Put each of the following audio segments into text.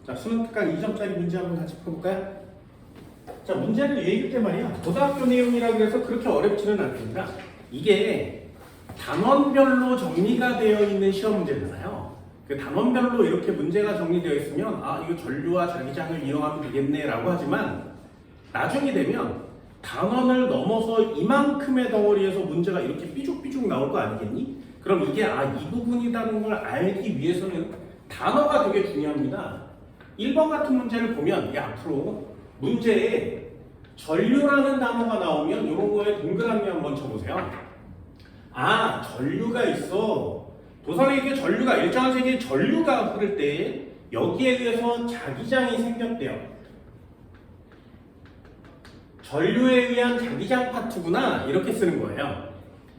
자, 수능 특강 2점짜리 문제 한번 같이 풀어볼까요? 자, 문제를 읽을 때 말이야. 고등학교 내용이라 그래서 그렇게 어렵지는 않습니다. 이게 단원별로 정리가 되어 있는 시험 문제잖아요. 그 단원별로 이렇게 문제가 정리되어 있으면 아, 이거 전류와 자기장을 이용하면 되겠네 라고 하지만 나중에 되면 단원을 넘어서 이만큼의 덩어리에서 문제가 이렇게 삐죽삐죽 나올 거 아니겠니? 그럼 이게 이 부분이라는 걸 알기 위해서는 단어가 되게 중요합니다. 1번 같은 문제를 보면 앞으로 문제에 전류라는 단어가 나오면 이런 거에 동그라미 한번 쳐보세요. 아, 전류가 있어. 도선에 이게 전류가 일정한 세계에 전류가 흐를 때 여기에 의해서 자기장이 생겼대요. 전류에 의한 자기장 파트구나 이렇게 쓰는 거예요.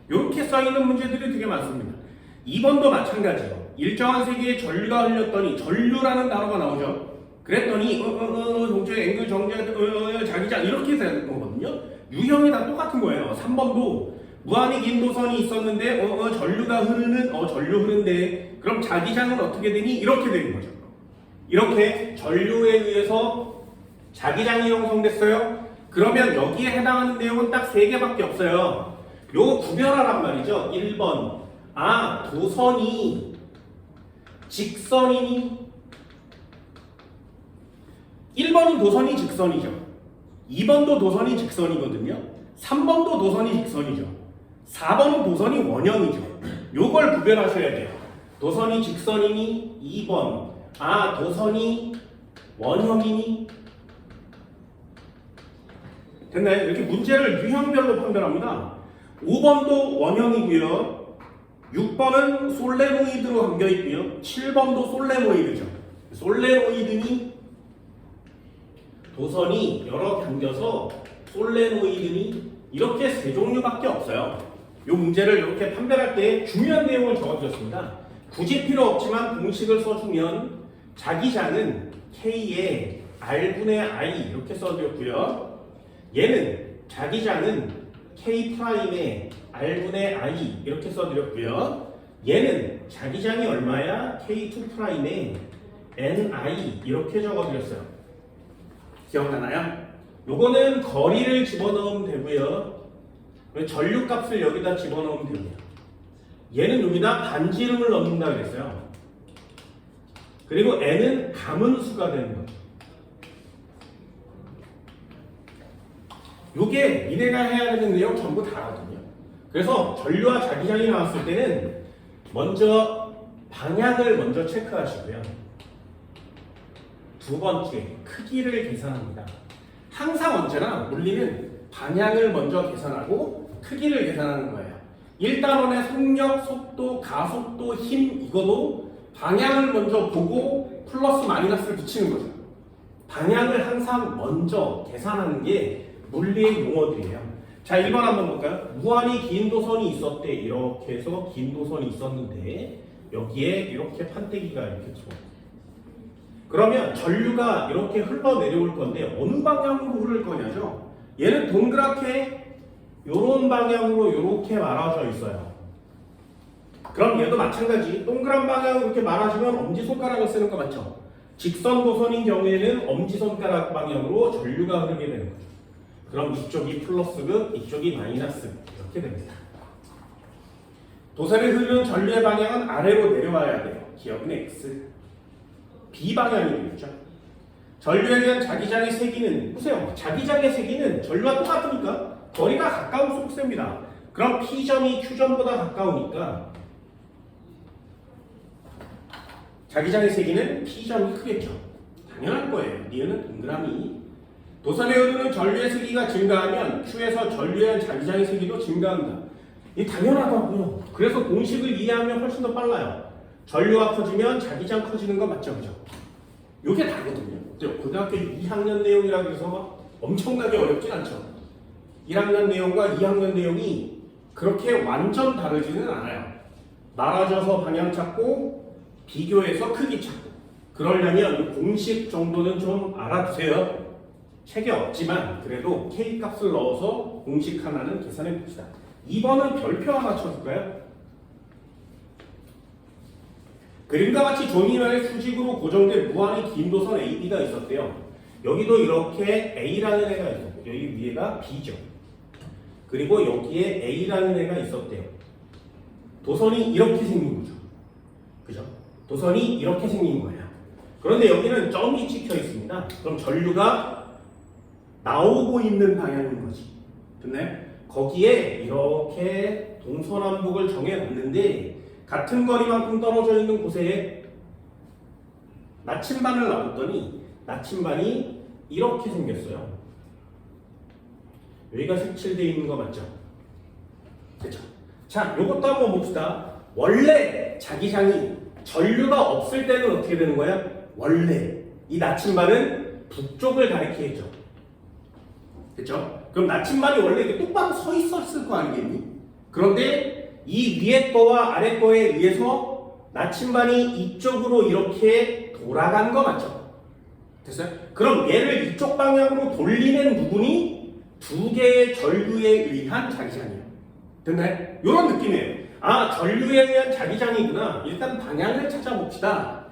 이렇게 써있는 문제들이 되게 많습니다. 2번도 마찬가지예요. 일정한 세계에 전류가 흘렸더니 전류라는 단어가 나오죠. 그랬더니 동쪽의 앵글 정제 자기장 이렇게 되는 거거든요. 유형이 다 똑같은 거예요. 3번도 무한히 긴 도선이 있었는데 전류가 흐르는 전류 흐른데 그럼 자기장은 어떻게 되니? 이렇게 되는 거죠. 이렇게 전류에 의해서 자기장이 형성됐어요. 그러면 여기에 해당하는 내용은 딱 3개밖에 없어요. 요거 구별하란 말이죠. 1번 도선이 직선이니? 1번은 도선이 직선이죠. 2번도 도선이 직선이거든요. 3번도 도선이 직선이죠. 4번은 도선이 원형이죠. 요걸 구별하셔야 돼요. 도선이 직선이니? 2번 도선이 원형이니? 됐나요? 이렇게 문제를 유형별로 판별합니다. 5번도 원형이고요. 6번은 솔레노이드로 감겨있고요. 7번도 솔레노이드죠. 솔레노이드니? 도선이 여러 당겨서 솔레노이드니? 이렇게 3종류밖에 없어요. 이 문제를 이렇게 판별할 때 중요한 내용을 적어드렸습니다. 굳이 필요 없지만 공식을 써주면 자기장은 K에 R분의 I 이렇게 써드렸고요. 얘는 자기장은 K'에 R분의 I 이렇게 써드렸고요. 얘는 자기장이 얼마야? K2'에 NI 이렇게 적어드렸어요. 기억나나요? 요거는 거리를 집어넣으면 되고요. 전류값을 여기다 집어넣으면 됩니다. 얘는 여기다 반지름을 넣는다 그랬어요. 그리고 N은 가문수가 되는 거죠. 요게 니네가 해야 되는 내용 전부 다거든요. 그래서 전류와 자기장이 나왔을 때는 먼저 방향을 먼저 체크하시고요. 두 번째, 크기를 계산합니다. 항상 언제나 물리는 방향을 먼저 계산하고 크기를 계산하는 거예요. 1단원의 속력, 속도, 가속도, 힘 이거도 방향을 먼저 보고 플러스 마이너스를 붙이는 거죠. 방향을 항상 먼저 계산하는 게 물리의 용어들이에요. 자, 1번 한번 볼까요? 무한히 긴 도선이 있었대. 이렇게 해서 긴 도선이 있었는데 여기에 이렇게 판때기가 이렇게 들어. 그러면 전류가 이렇게 흘러내려올 건데 어느 방향으로 흐를 거냐죠? 얘는 동그랗게 이런 방향으로 이렇게 말아져 있어요. 그럼 얘도 마찬가지. 동그란 방향으로 이렇게 말아주면 엄지손가락을 쓰는 거 맞죠? 직선 도선인 경우에는 엄지손가락 방향으로 전류가 흐르게 되는 거죠. 그럼 이쪽이 플러스고 이쪽이 마이너스 이렇게 됩니다. 도선이 흐르는 전류의 방향은 아래로 내려와야 돼요. 기억은 X. B 방향이 되겠죠. 전류에 대한 자기장의 세기는 보세요. 자기장의 세기는 전류와 똑같으니까 거리가 가까운 속셈입니다. 그럼 P점이 Q점보다 가까우니까 자기장의 세기는 P점이 크겠죠. 당연할 거예요. 니은은 동그라미. 도선에 흐르는 전류의 세기가 증가하면 Q에서 전류에 대한 자기장의 세기도 증가한다. 이 당연하다고요. 그래서 공식을 이해하면 훨씬 더 빨라요. 전류가 커지면 자기장 커지는 거 맞죠? 그죠? 요게 다거든요. 고등학교 2학년 내용이라고 해서 엄청나게 어렵진 않죠. 1학년 내용과 2학년 내용이 그렇게 완전 다르지는 않아요. 말아줘서 방향 찾고 비교해서 크기 찾고 그러려면 공식 정도는 좀 알아두세요. 책에 없지만 그래도 K값을 넣어서 공식 하나는 계산해 봅시다. 2번은 별표 하나 쳐줄까요? 그림과 같이 종이면에 수직으로 고정된 무한히 긴 도선 AB가 있었대요. 여기도 이렇게 A라는 애가 있었고 여기 위에가 B죠. 그리고 여기에 A라는 애가 있었대요. 도선이 이렇게 생긴 거죠. 그죠? 도선이 이렇게 생긴 거예요. 그런데 여기는 점이 찍혀 있습니다. 그럼 전류가 나오고 있는 방향인 거지. 됐나요? 거기에 이렇게 동서남북을 정해놨는데 같은 거리만큼 떨어져 있는 곳에 나침반을 놔뒀더니 나침반이 이렇게 생겼어요. 여기가 색칠되어 있는 거 맞죠? 그렇죠? 자, 요것도 한번 봅시다. 원래 자기장이 전류가 없을 때는 어떻게 되는 거야? 원래 이 나침반은 북쪽을 가리키겠죠. 그렇죠? 그럼 나침반이 원래 이렇게 똑바로 서 있었을 거 아니겠니? 그런데 이 위에 거와 아래 거에 의해서 나침반이 이쪽으로 이렇게 돌아간 거 맞죠? 됐어요? 그럼 얘를 이쪽 방향으로 돌리는 부분이 두 개의 전류에 의한 자기장이에요. 됐나요? 이런 느낌이에요. 아, 전류에 의한 자기장이구나. 일단 방향을 찾아봅시다.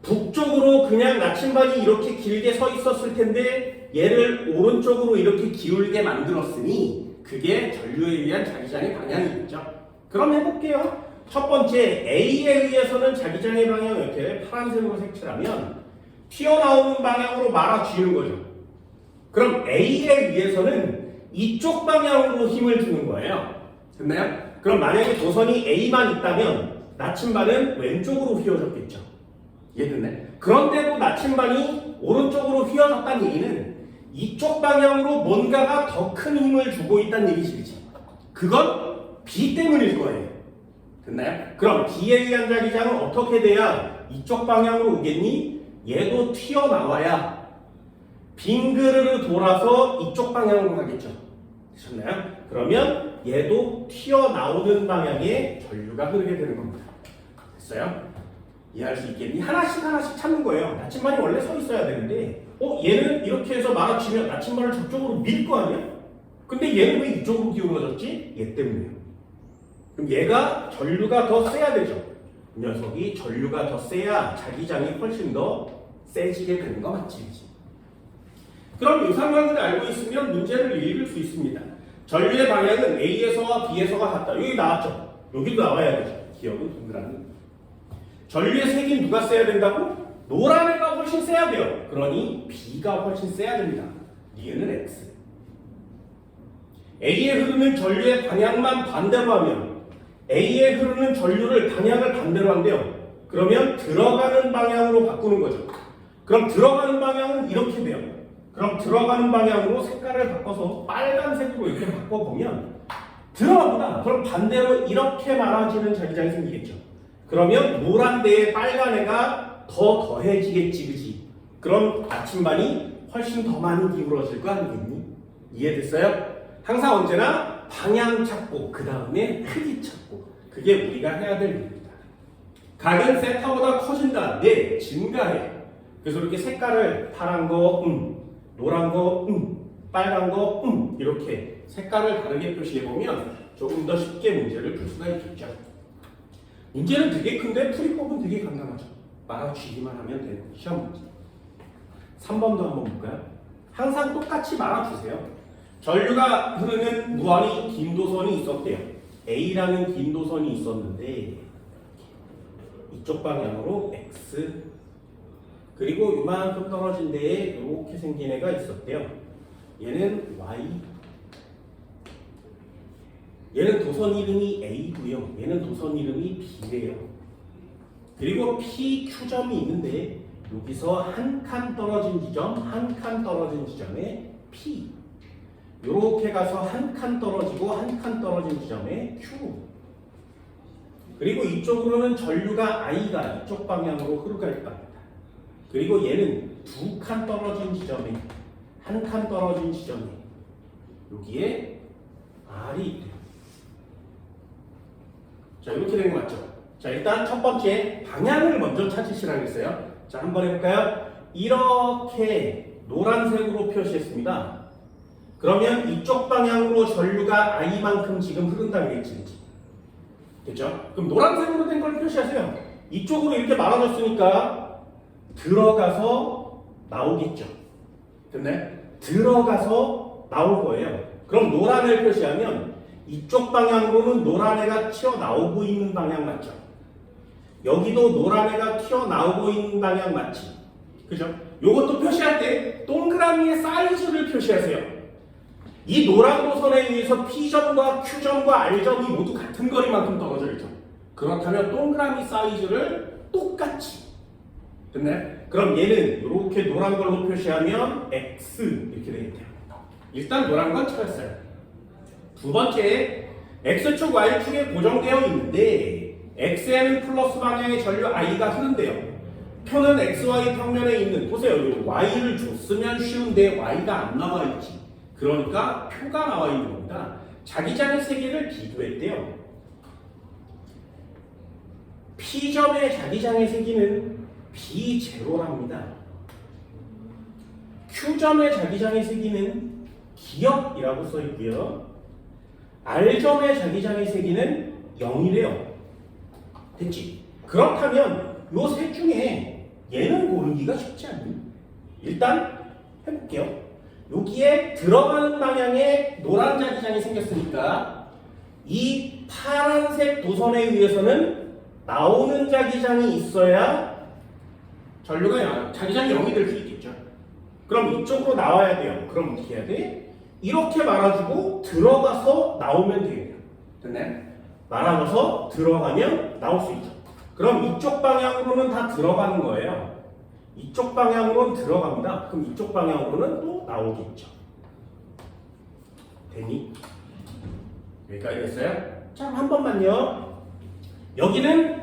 북쪽으로 그냥 나침반이 이렇게 길게 서 있었을 텐데 얘를 오른쪽으로 이렇게 기울게 만들었으니 그게 전류에 의한 자기장의 방향이겠죠. 그럼 해볼게요. 첫 번째 A에 의해서는 자기장의 방향을 이렇게 파란색으로 색칠하면 튀어나오는 방향으로 말아쥐는 거죠. 그럼 A에 의해서는 이쪽 방향으로 힘을 주는 거예요. 됐나요? 그럼 만약에 도선이 A만 있다면 나침반은 왼쪽으로 휘어졌겠죠. 이해됐나요? 그런데도 나침반이 오른쪽으로 휘어졌다는 얘기는 이쪽 방향으로 뭔가가 더 큰 힘을 주고 있다는 얘기시죠. 그건 B 때문일 거예요. 됐나요? 그럼 B에 의한 자기장은 어떻게 돼야 이쪽 방향으로 오겠니? 얘도 튀어나와야 빙그르르 돌아서 이쪽 방향으로 가겠죠. 되셨나요? 그러면 얘도 튀어나오는 방향에 전류가 흐르게 되는 겁니다. 됐어요? 이해할 수 있겠니? 하나씩 하나씩 찾는 거예요. 나침반이 원래 서 있어야 되는데 얘는 이렇게 해서 말아치면 나침반을 저쪽으로 밀 거 아니야? 근데 얘는 왜 이쪽으로 기울어졌지? 얘 때문에요. 그럼 얘가 전류가 더 세야 되죠. 이 녀석이 전류가 더 세야 자기장이 훨씬 더 세지게 되는 거 맞지? 그럼 이 상황을 알고 있으면 문제를 읽을 수 있습니다. 전류의 방향은 A에서와 B에서가 같다. 여기 나왔죠? 여기도 나와야 되죠. 기억은 동그라미. 전류의 색이 누가 세야 된다고? 노란 애가 훨씬 세야 돼요. 그러니 B가 훨씬 세야 됩니다. 얘는 X. A에 흐르는 전류의 방향만 반대로 하면 A에 흐르는 전류를 방향을 반대로 한대요. 그러면 들어가는 방향으로 바꾸는 거죠. 그럼 들어가는 방향은 이렇게 돼요. 그럼 들어가는 방향으로 색깔을 바꿔서 빨간색으로 이렇게 바꿔보면 들어가구나. 그럼 반대로 이렇게 말아지는 자기장이 생기겠죠. 그러면 노란 데에 빨간 애가 더 더해지겠지, 그지? 그럼 나침반이 훨씬 더 많이 기울어질 거 아니겠니? 이해됐어요? 항상 언제나 방향 찾고 그 다음에 크기 찾고 그게 우리가 해야 될 일입니다. 각은 세타보다 커진다. 네, 증가해. 그래서 이렇게 색깔을 파란 거, 노란 거, 빨간 거, 이렇게 색깔을 다르게 표시해보면 조금 더 쉽게 문제를 풀 수가 있겠죠. 문제는 되게 큰데 풀이법은 되게 간단하죠. 말아주기만 하면 되는 시험 문제. 3번도 한번 볼까요? 항상 똑같이 말아주세요. 전류가 흐르는 무한히 긴 도선이 있었대요. A라는 긴 도선이 있었는데 이쪽 방향으로 X 그리고 이만큼 떨어진 데에 이렇게 생긴 애가 있었대요. 얘는 Y 얘는 도선 이름이 A고요. 얘는 도선 이름이 B래요. 그리고 PQ점이 있는데 여기서 한 칸 떨어진 지점, 한 칸 떨어진 지점에 P 이렇게 가서 한 칸 떨어지고 한 칸 떨어진 지점에 Q 그리고 이쪽으로는 전류가 I가 이쪽 방향으로 흐르갈 겁니다. 그리고 얘는 두 칸 떨어진 지점에 한 칸 떨어진 지점에 여기에 R이 있대요. 자, 이렇게 된 거 맞죠? 자, 일단 첫 번째 방향을 먼저 찾으시라고 했어요. 자, 한번 해볼까요? 이렇게 노란색으로 표시했습니다. 그러면 이쪽 방향으로 전류가 I만큼 지금 흐른다는 얘기지. 됐죠? 그럼 노란색으로 된 걸 표시하세요. 이쪽으로 이렇게 말아줬으니까 들어가서 나오겠죠. 됐네? 들어가서 나올 거예요. 그럼 노란 애를 표시하면 이쪽 방향으로는 노란 애가 튀어나오고 있는 방향 맞죠? 여기도 노란 애가 튀어나오고 있는 방향 맞지? 그죠? 요것도 표시할 때 동그라미의 사이즈를 표시하세요. 이 노란 도선에 의해서 P점과 Q점과 R점이 모두 같은 거리만큼 떨어져 있죠. 그렇다면 동그라미 사이즈를 똑같이. 됐네? 그럼 얘는 이렇게 노란 걸로 표시하면 X 이렇게 되겠네요. 일단 노란 건 찾았어요. 두 번째, X축, Y축에 고정되어 있는데 X에는 플러스 방향의 전류 I가 흐른대요. 표는 XY 평면에 있는, 보세요. Y를 줬으면 쉬운데 Y가 안 나와 있지. 그러니까 표가 나와 있는 겁니다. 자기장의 세 개를 비교했대요. P점의 자기장의 세기는 B0랍니다. Q점의 자기장의 세기는 기역이라고 써있고요. R점의 자기장의 세기는 0이래요. 됐지? 그렇다면 요 셋 중에 얘는 고르기가 쉽지 않니? 일단 해볼게요. 여기에 들어가는 방향에 노란 자기장이 생겼으니까 이 파란색 도선에 의해서는 나오는 자기장이 있어야 전류가 자기장이 0이 될 수 있겠죠. 그럼 이쪽으로 나와야 돼요. 그럼 어떻게 해야 돼? 이렇게 말아주고 들어가서 나오면 돼요. 됐네? 말아줘서 들어가면 나올 수 있죠. 그럼 이쪽 방향으로는 다 들어가는 거예요. 이쪽 방향으로는 들어갑니다. 그럼 이쪽 방향으로는 또 나오겠죠. 되니? 여기까지 됐어요? 자, 한 번만요. 여기는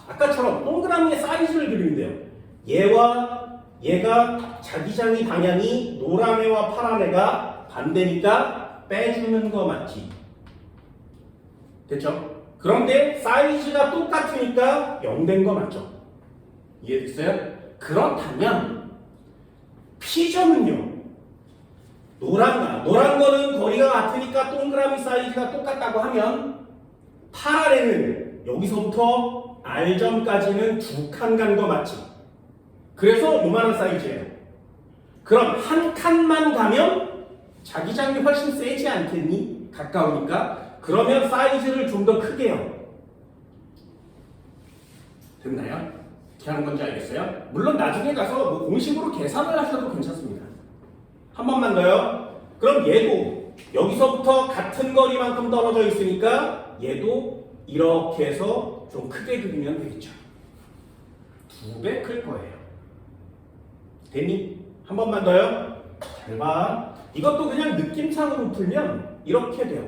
아까처럼 동그라미의 사이즈를 그리는데요. 얘와 얘가 자기장이 방향이 노란 애와 파란 애가 반대니까 빼주는 거 맞지? 됐죠? 그런데 사이즈가 똑같으니까 0 된 거 맞죠? 이해됐어요? 그렇다면 P점은요. 노란 거는 거리가 같으니까 동그라미 사이즈가 똑같다고 하면 파란 애는 여기서부터 R점까지는 2칸 간 거 맞지? 그래서 요만한 사이즈예요. 그럼 한 칸만 가면 자기장이 훨씬 세지 않겠니? 가까우니까. 그러면 사이즈를 좀 더 크게 해요. 됐나요? 어떻게 하는 건지 알겠어요? 물론 나중에 가서 뭐 공식으로 계산을 하셔도 괜찮습니다. 한 번만 더요. 그럼 얘도 여기서부터 같은 거리만큼 떨어져 있으니까 얘도 이렇게 해서 좀 크게 그리면 되겠죠. 2배 클 거예요. 됐니? 한 번만 더요. 잘 봐. 이것도 그냥 느낌상으로 풀면 이렇게 돼요.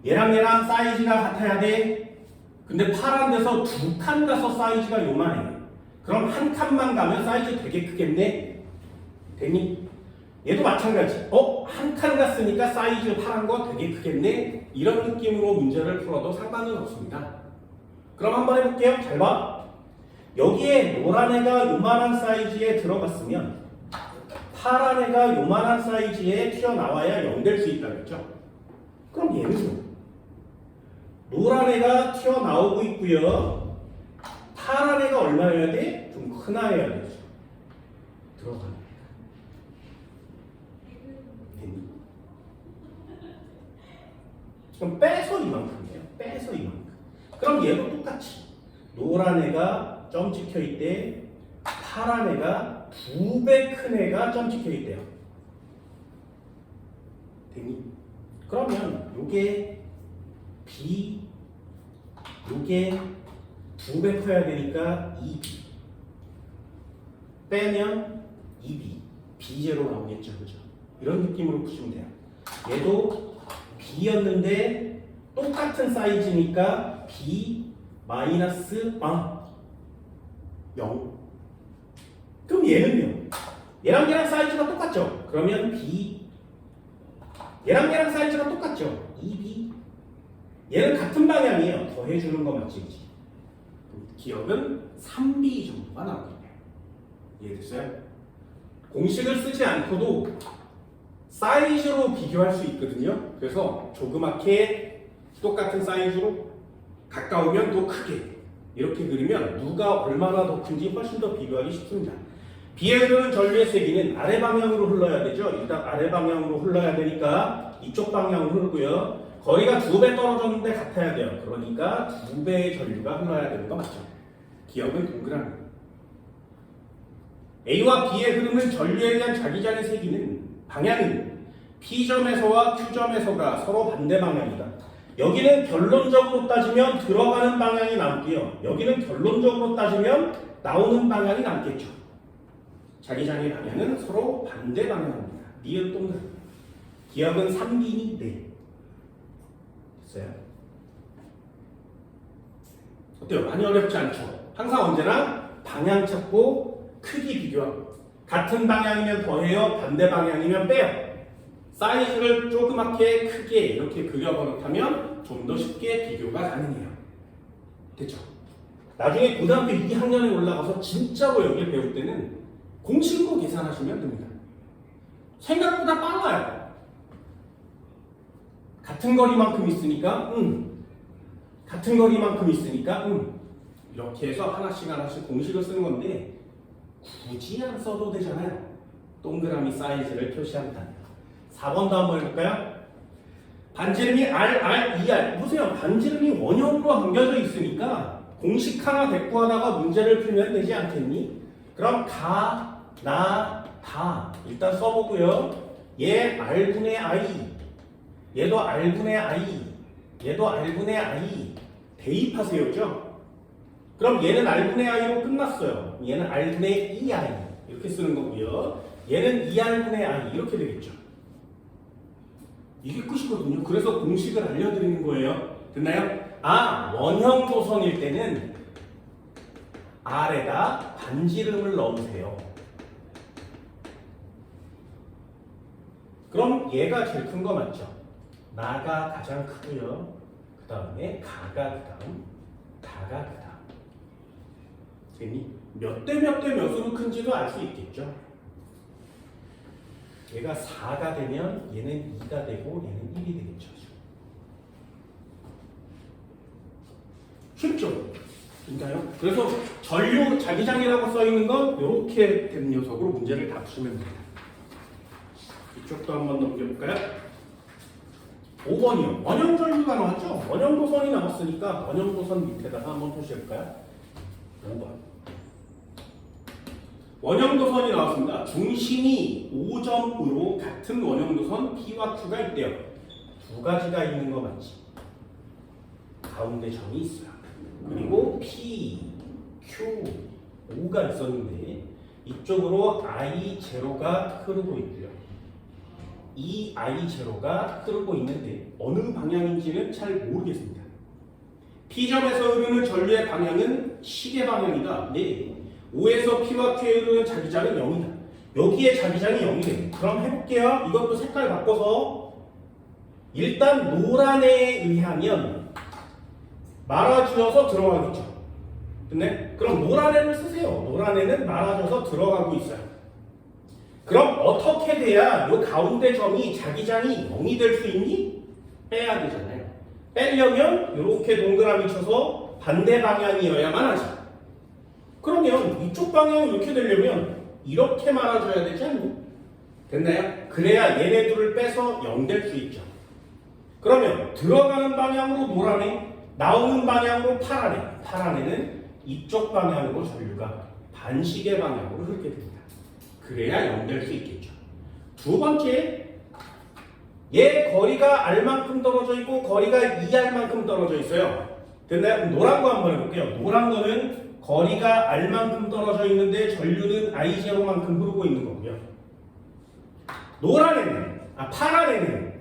얘랑 사이즈가 같아야 돼. 근데 파란 데서 2칸 가서 사이즈가 요만해. 그럼 한 칸만 가면 사이즈 되게 크겠네. 됐니? 얘도 마찬가지. 한 칸 갔으니까 사이즈 파란 거 되게 크겠네. 이런 느낌으로 문제를 풀어도 상관은 없습니다. 그럼 한번 해볼게요. 잘 봐. 여기에 노란 애가 요만한 사이즈에 들어갔으면 파란 애가 요만한 사이즈에 튀어나와야 0 될 수 있다 그랬죠? 그럼 얘는요? 노란 애가 튀어나오고 있고요. 파란 애가 얼마여야 돼? 좀 크나여야 되죠. 들어가는. 됐니? 그럼 빼서 이만큼이에요. 빼서 이만큼. 그럼 얘도 똑같이 노란 애가 점 찍혀 있대. 파란 애가 2배 큰 애가 점 찍혀 있대요. 됐니? 그러면 요게 B, 요게 2배 커야 되니까 2B 빼면 2B, B0 나오겠죠, 그죠? 이런 느낌으로 푸시면 돼요. 얘도 B였는데 똑같은 사이즈니까 B 마이너스 0. 그럼 얘는요? 얘랑 사이즈가 똑같죠? 그러면 B, 얘랑 사이즈가 똑같죠? 2B. 얘는 같은 방향이에요. 더해주는 거 맞지? 기억은 3B 정도가 나오겠네요. 이해됐어요? 공식을 쓰지 않고도 사이즈로 비교할 수 있거든요. 그래서 조그맣게 똑같은 사이즈로 가까우면 또 크게 이렇게 그리면 누가 얼마나 더 큰지 훨씬 더 비교하기 쉽습니다. B에 흐르는 전류의 세기는 아래 방향으로 흘러야 되죠. 일단 아래 방향으로 흘러야 되니까 이쪽 방향으로 흐르고요. 거리가 2배 떨어졌는데 같아야 돼요. 그러니까 2배의 전류가 흘러야 되는 거 맞죠? 기억은 동그라미. A와 B에 흐르는 전류에 대한 자기장의 세기는 방향은 P점에서와 Q점에서가 서로 반대 방향이다. 여기는 결론적으로 따지면 들어가는 방향이 남고요. 여기는 결론적으로 따지면 나오는 방향이 남겠죠. 자기장의 방향은 서로 반대 방향입니다. 니은 동그라미. 기억은 3비니 네. 됐어요? 어때요? 많이 어렵지 않죠? 항상 언제나 방향 찾고 크기 비교하고 같은 방향이면 더해요. 반대 방향이면 빼요. 사이즈를 조그맣게 크게 이렇게 그려버릇하면 좀 더 쉽게 비교가 가능해요. 됐죠? 나중에 고등학교 2학년에 올라가서 진짜로 여기를 배울 때는 공식으로 계산하시면 됩니다. 생각보다 빨라요. 같은 거리만큼 있으니까 같은 거리만큼 있으니까 이렇게 해서 하나씩 공식을 쓰는 건데 굳이 안 써도 되잖아요. 동그라미 사이즈를 표시한다면. 4번도 한번 해볼까요? 반지름이 R, ER. 보세요. 반지름이 원형으로 안겨져 있으니까 공식 하나 대꾸하다가 문제를 풀면 되지 않겠니? 그럼 가, 나, 다 일단 써보고요. 얘 R분의 I, 얘도 R분의 I, 얘도 R분의 I 대입하세요. 그죠? 그럼 얘는 R분의 I로 끝났어요. 얘는 R분의 EI 이렇게 쓰는 거고요. 얘는 2R분의 I 이렇게 되겠죠. 이게 끝이거든요. 그래서 공식을 알려드리는 거예요. 됐나요? 아, 원형 도선일 때는 R에다 반지름을 넣으세요. 그럼 얘가 제일 큰 거 맞죠? 나가 가장 크고요. 그 다음에 가가 그 다음, 다가 그 다음. 됐니? 몇 대 몇으로 큰지도 알 수 있겠죠? 얘가 4가 되면 얘는 2가 되고 얘는 1이 되겠죠. 쉽죠? 인가요? 그래서 전류 자기장이라고 써있는 건 이렇게 된 녀석으로 문제를 다 푸시면 됩니다. 이쪽도 한번 넘겨볼까요? 5번이요. 원형 전류가 나왔죠? 원형 도선이 나왔으니까 원형 도선 밑에다가 한번 표시해볼까요? 5번. 원형도선이 나왔습니다. 중심이 5점으로 같은 원형도선 P와 Q가 있대요. 두 가지가 있는 거 맞지? 가운데 점이 있어요. 그리고 P, Q, O가 있었는데 이쪽으로 I0가 흐르고 있고요. 이 I0가 흐르고 있는데 어느 방향인지는 잘 모르겠습니다. P점에서 흐르는 전류의 방향은 시계 방향이다. 네. 5에서 P와 Q에 흐르는 자기장은 0이다. 여기에 자기장이 0이래요. 그럼 해볼게요. 이것도 색깔 바꿔서 일단 노란에 의하면 말아주어서 들어가겠죠. 근데 그럼 노란에를 쓰세요. 노란에는 말아줘서 들어가고 있어요. 그럼 어떻게 돼야 이 가운데 점이 자기장이 0이 될 수 있니? 빼야 되잖아요. 빼려면 이렇게 동그라미 쳐서 반대 방향이어야만 하지. 그러면 이쪽 방향이 이렇게 되려면 이렇게 말아줘야 되지 않니? 됐나요? 그래야 얘네 둘을 빼서 0 될 수 있죠. 그러면 들어가는 방향으로 노란에, 나오는 방향으로 파란에, 파란에는 이쪽 방향으로 전류가 반시계 방향으로 흐르게 됩니다. 그래야 0 될 수 있겠죠. 두 번째, 얘 거리가 R만큼 떨어져 있고 거리가 2R만큼 떨어져 있어요. 됐나요? 노란 거 한번 해볼게요. 노란 거는 거리가 R만큼 떨어져 있는데 전류는 I0만큼 흐르고 있는 거고요. 파란에는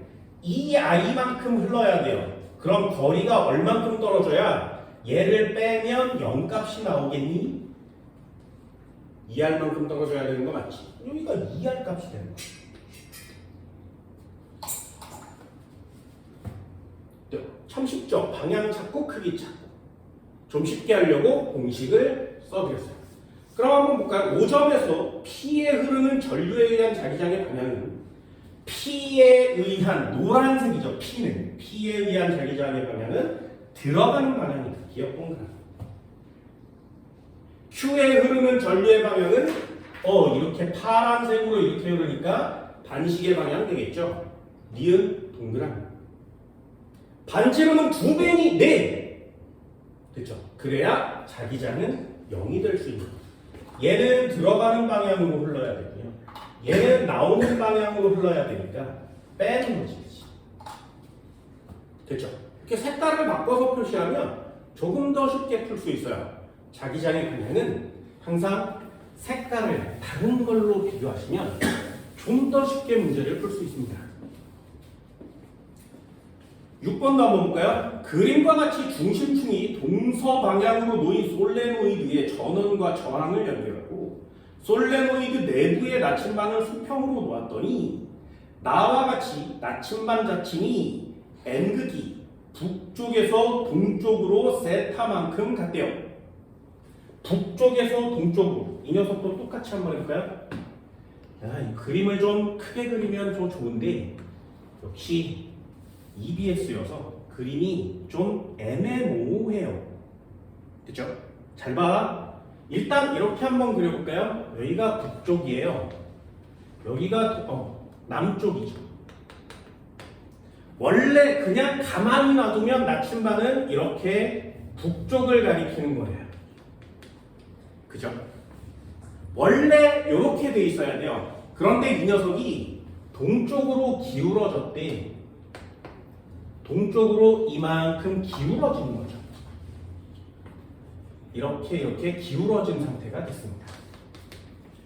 2I만큼 흘러야 돼요. 그럼 거리가 얼만큼 떨어져야 얘를 빼면 0 값이 나오겠니? 2R만큼 떨어져야 되는 거 맞지? 여기가 2R 값이 되는 거야. 참 쉽죠? 방향 찾고 크기 찾고. 좀 쉽게 하려고 공식을 써드렸어요. 그럼 한번 볼까요? 5점에서 P에 흐르는 전류에 의한 자기장의 방향은 P에 의한 노란색이죠. P에 의한 자기장의 방향은 들어가는 방향입니다. 기억 동그라미. Q에 흐르는 전류의 방향은 이렇게 파란색으로 이렇게 흐르니까 반시계 방향 되겠죠. 니은 동그라미. 반지름은 2배니 4. 됐죠? 그래야 자기장은 0이 될 수 있는 거예요. 얘는 들어가는 방향으로 흘러야 되고요. 얘는 나오는 방향으로 흘러야 되니까 빼는 거지. 됐죠? 이렇게 색깔을 바꿔서 표시하면 조금 더 쉽게 풀 수 있어요. 자기장의 방향은 항상 색깔을 다른 걸로 비교하시면 좀 더 쉽게 문제를 풀 수 있습니다. 6번도 한번 볼까요? 그림과 같이 중심축이 동서 방향으로 놓인 솔레노이드의 전원과 저항을 연결하고 솔레노이드 내부의 나침반을 수평으로 놓았더니 나와 같이 나침반 자칭이 N극이 북쪽에서 동쪽으로 세타만큼 갔대요. 북쪽에서 동쪽으로. 이 녀석도 똑같이 한번 해볼까요? 이 그림을 좀 크게 그리면 더 좋은데 역시 EBS여서 그림이 좀 애매모호해요. 됐죠? 잘 봐. 일단 이렇게 한번 그려볼까요? 여기가 북쪽이에요. 여기가 남쪽이죠. 원래 그냥 가만히 놔두면 나침반은 이렇게 북쪽을 가리키는 거예요. 그죠? 원래 이렇게 돼 있어야 돼요. 그런데 이 녀석이 동쪽으로 기울어졌대. 동쪽으로 이만큼 기울어진 거죠. 이렇게 기울어진 상태가 됐습니다.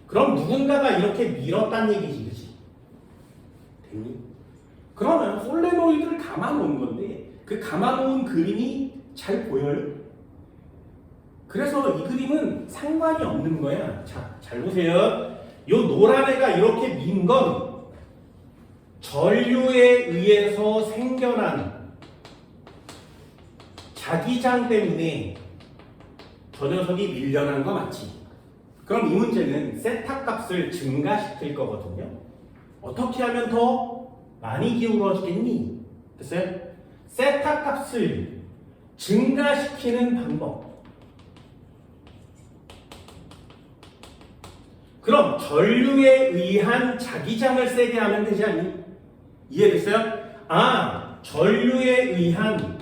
그럼 누군가가 이렇게 밀었다는 얘기지, 그치? 됐니? 그러면 솔레노이드를 감아놓은 건데 그 감아놓은 그림이 잘 보여요? 그래서 이 그림은 상관이 없는 거야. 자, 잘 보세요. 이 노란 애가 이렇게 민 건 전류에 의해서 생겨난 자기장 때문에 저 녀석이 밀려난 거 맞지? 그럼 이 문제는 세타 값을 증가시킬 거거든요. 어떻게 하면 더 많이 기울어지겠니? 됐어요? 세타 값을 증가시키는 방법. 그럼 전류에 의한 자기장을 세게 하면 되지 않니? 이해됐어요? 전류에 의한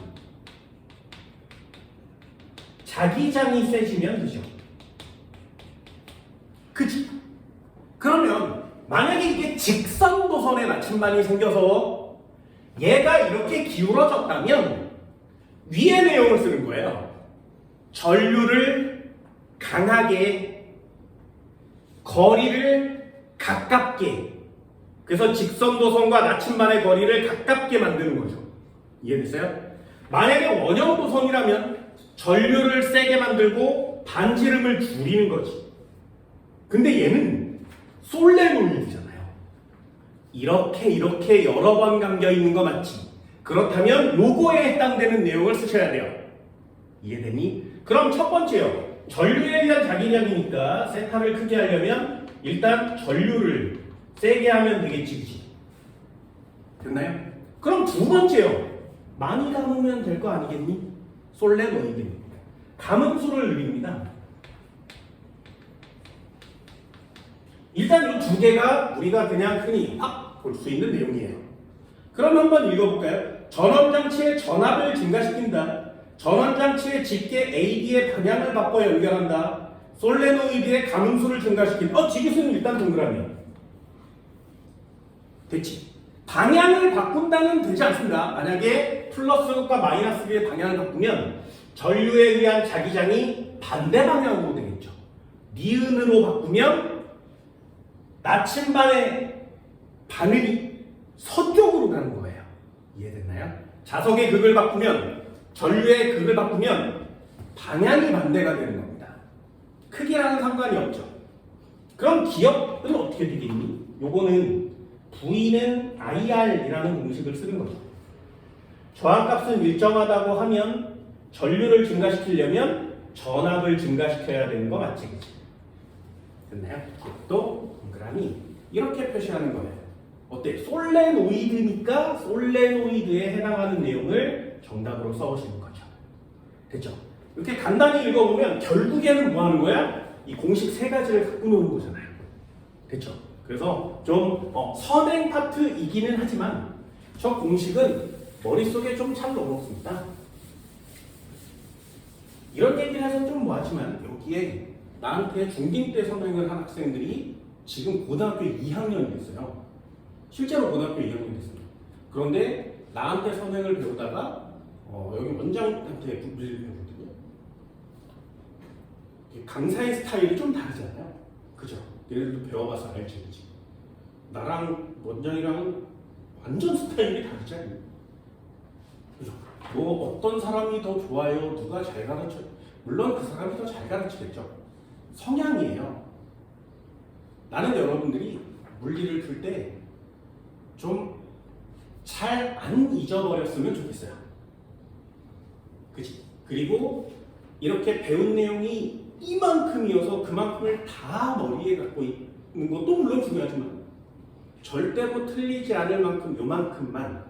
자기장이 세지면 되죠. 그치? 그러면 만약에 이게 직선 도선의 나침반이 생겨서 얘가 이렇게 기울어졌다면 위의 내용을 쓰는 거예요. 전류를 강하게 거리를 가깝게, 그래서 직선 도선과 나침반의 거리를 가깝게 만드는 거죠. 이해됐어요? 만약에 원형 도선이라면 전류를 세게 만들고 반지름을 줄이는 거지. 근데 얘는 솔레노이드잖아요. 이렇게 여러 번 감겨 있는 거 맞지? 그렇다면 요거에 해당되는 내용을 쓰셔야 돼요. 이해되니? 그럼 첫 번째요. 전류에 대한 자기장이니까 세타를 크게 하려면 일단 전류를 세게 하면 되겠지, 그치? 됐나요? 그럼 두 번째요. 많이 감으면 될 거 아니겠니? 솔레노이드니까. 감음수를 늘립니다. 일단 이 두 개가 우리가 그냥 흔히 확 볼 수 있는 내용이에요. 그럼 한번 읽어볼까요? 전원장치의 전압을 증가시킨다. 전원장치의 집게 AD의 방향을 바꿔 연결한다. 솔레노이드의 감음수를 증가시킨다. 지기수는 일단 동그라미. 됐지? 방향을 바꾼다는 되지 않습니다. 만약에 플러스과 마이너스의 방향을 바꾸면 전류에 의한 자기장이 반대 방향으로 되겠죠. 니은으로 바꾸면 나침반의 바늘이 서쪽으로 가는 거예요. 이해됐나요? 자석의 극을 바꾸면, 전류의 극을 바꾸면 방향이 반대가 되는 겁니다. 크기랑은 상관이 없죠. 그럼 기압은 어떻게 되겠니? 요거는 V는 IR이라는 공식을 쓰는 거죠. 저항값은 일정하다고 하면 전류를 증가시키려면 전압을 증가시켜야 되는 거 맞지? 됐나요? 또 동그라미 이렇게 표시하는 거예요. 어때? 솔레노이드니까 솔레노이드에 해당하는 내용을 정답으로 써오시는 거죠. 됐죠? 이렇게 간단히 읽어보면 결국에는 뭐 하는 거야? 이 공식 세 가지를 갖고 노는 거잖아요. 됐죠? 그래서 좀 선행 파트이기는 하지만 저 공식은 머릿속에 좀 잘 넣어놓습니다. 이런 얘기를 해서 좀 뭐하지만 여기에 나한테 중딩 때 선행을 한 학생들이 지금 고등학교 2학년이 됐어요. 실제로 고등학교 2학년이 됐습니다. 그런데 나한테 선행을 배우다가 여기 원장한테 물리를 배우거든요. 강사의 스타일이 좀 다르잖아요. 그죠? 얘네들도 배워봐서 알지. 나랑 원장이랑은 완전 스타일이 다르잖아요. 그죠? 뭐 어떤 사람이 더 좋아요? 누가 잘 가르쳐? 물론 그 사람이 더 잘 가르치겠죠. 성향이에요. 나는 여러분들이 물리를 풀 때 좀 잘 안 잊어버렸으면 좋겠어요. 그치? 그리고 이렇게 배운 내용이 이만큼이어서 그만큼을 다 머리에 갖고 있는 것도 물론 중요하지만 절대로 틀리지 않을 만큼 요만큼만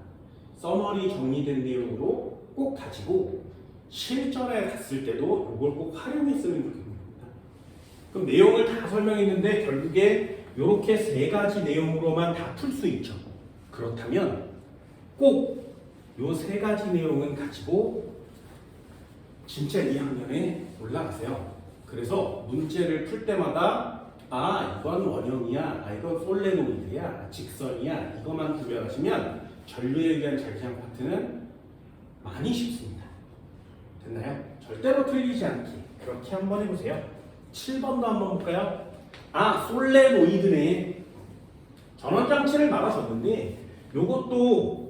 써머리 정리된 내용으로 꼭 가지고 실전에 갔을 때도 이걸 꼭 활용했으면 좋겠습니다. 그럼 내용을 다 설명했는데 결국에 이렇게 세 가지 내용으로만 다 풀 수 있죠. 그렇다면 꼭 이 세 가지 내용은 가지고 진짜 2학년에 올라가세요. 그래서 문제를 풀 때마다 이건 원형이야, 이건 솔레노이드야, 직선이야, 이것만 구별하시면 전류에 대한 자기장 파트는 많이 쉽습니다. 됐나요? 절대로 틀리지 않게 그렇게 한번 해보세요. 7번도 한번 볼까요? 솔레노이드네. 전원장치를 말아줬는데 요것도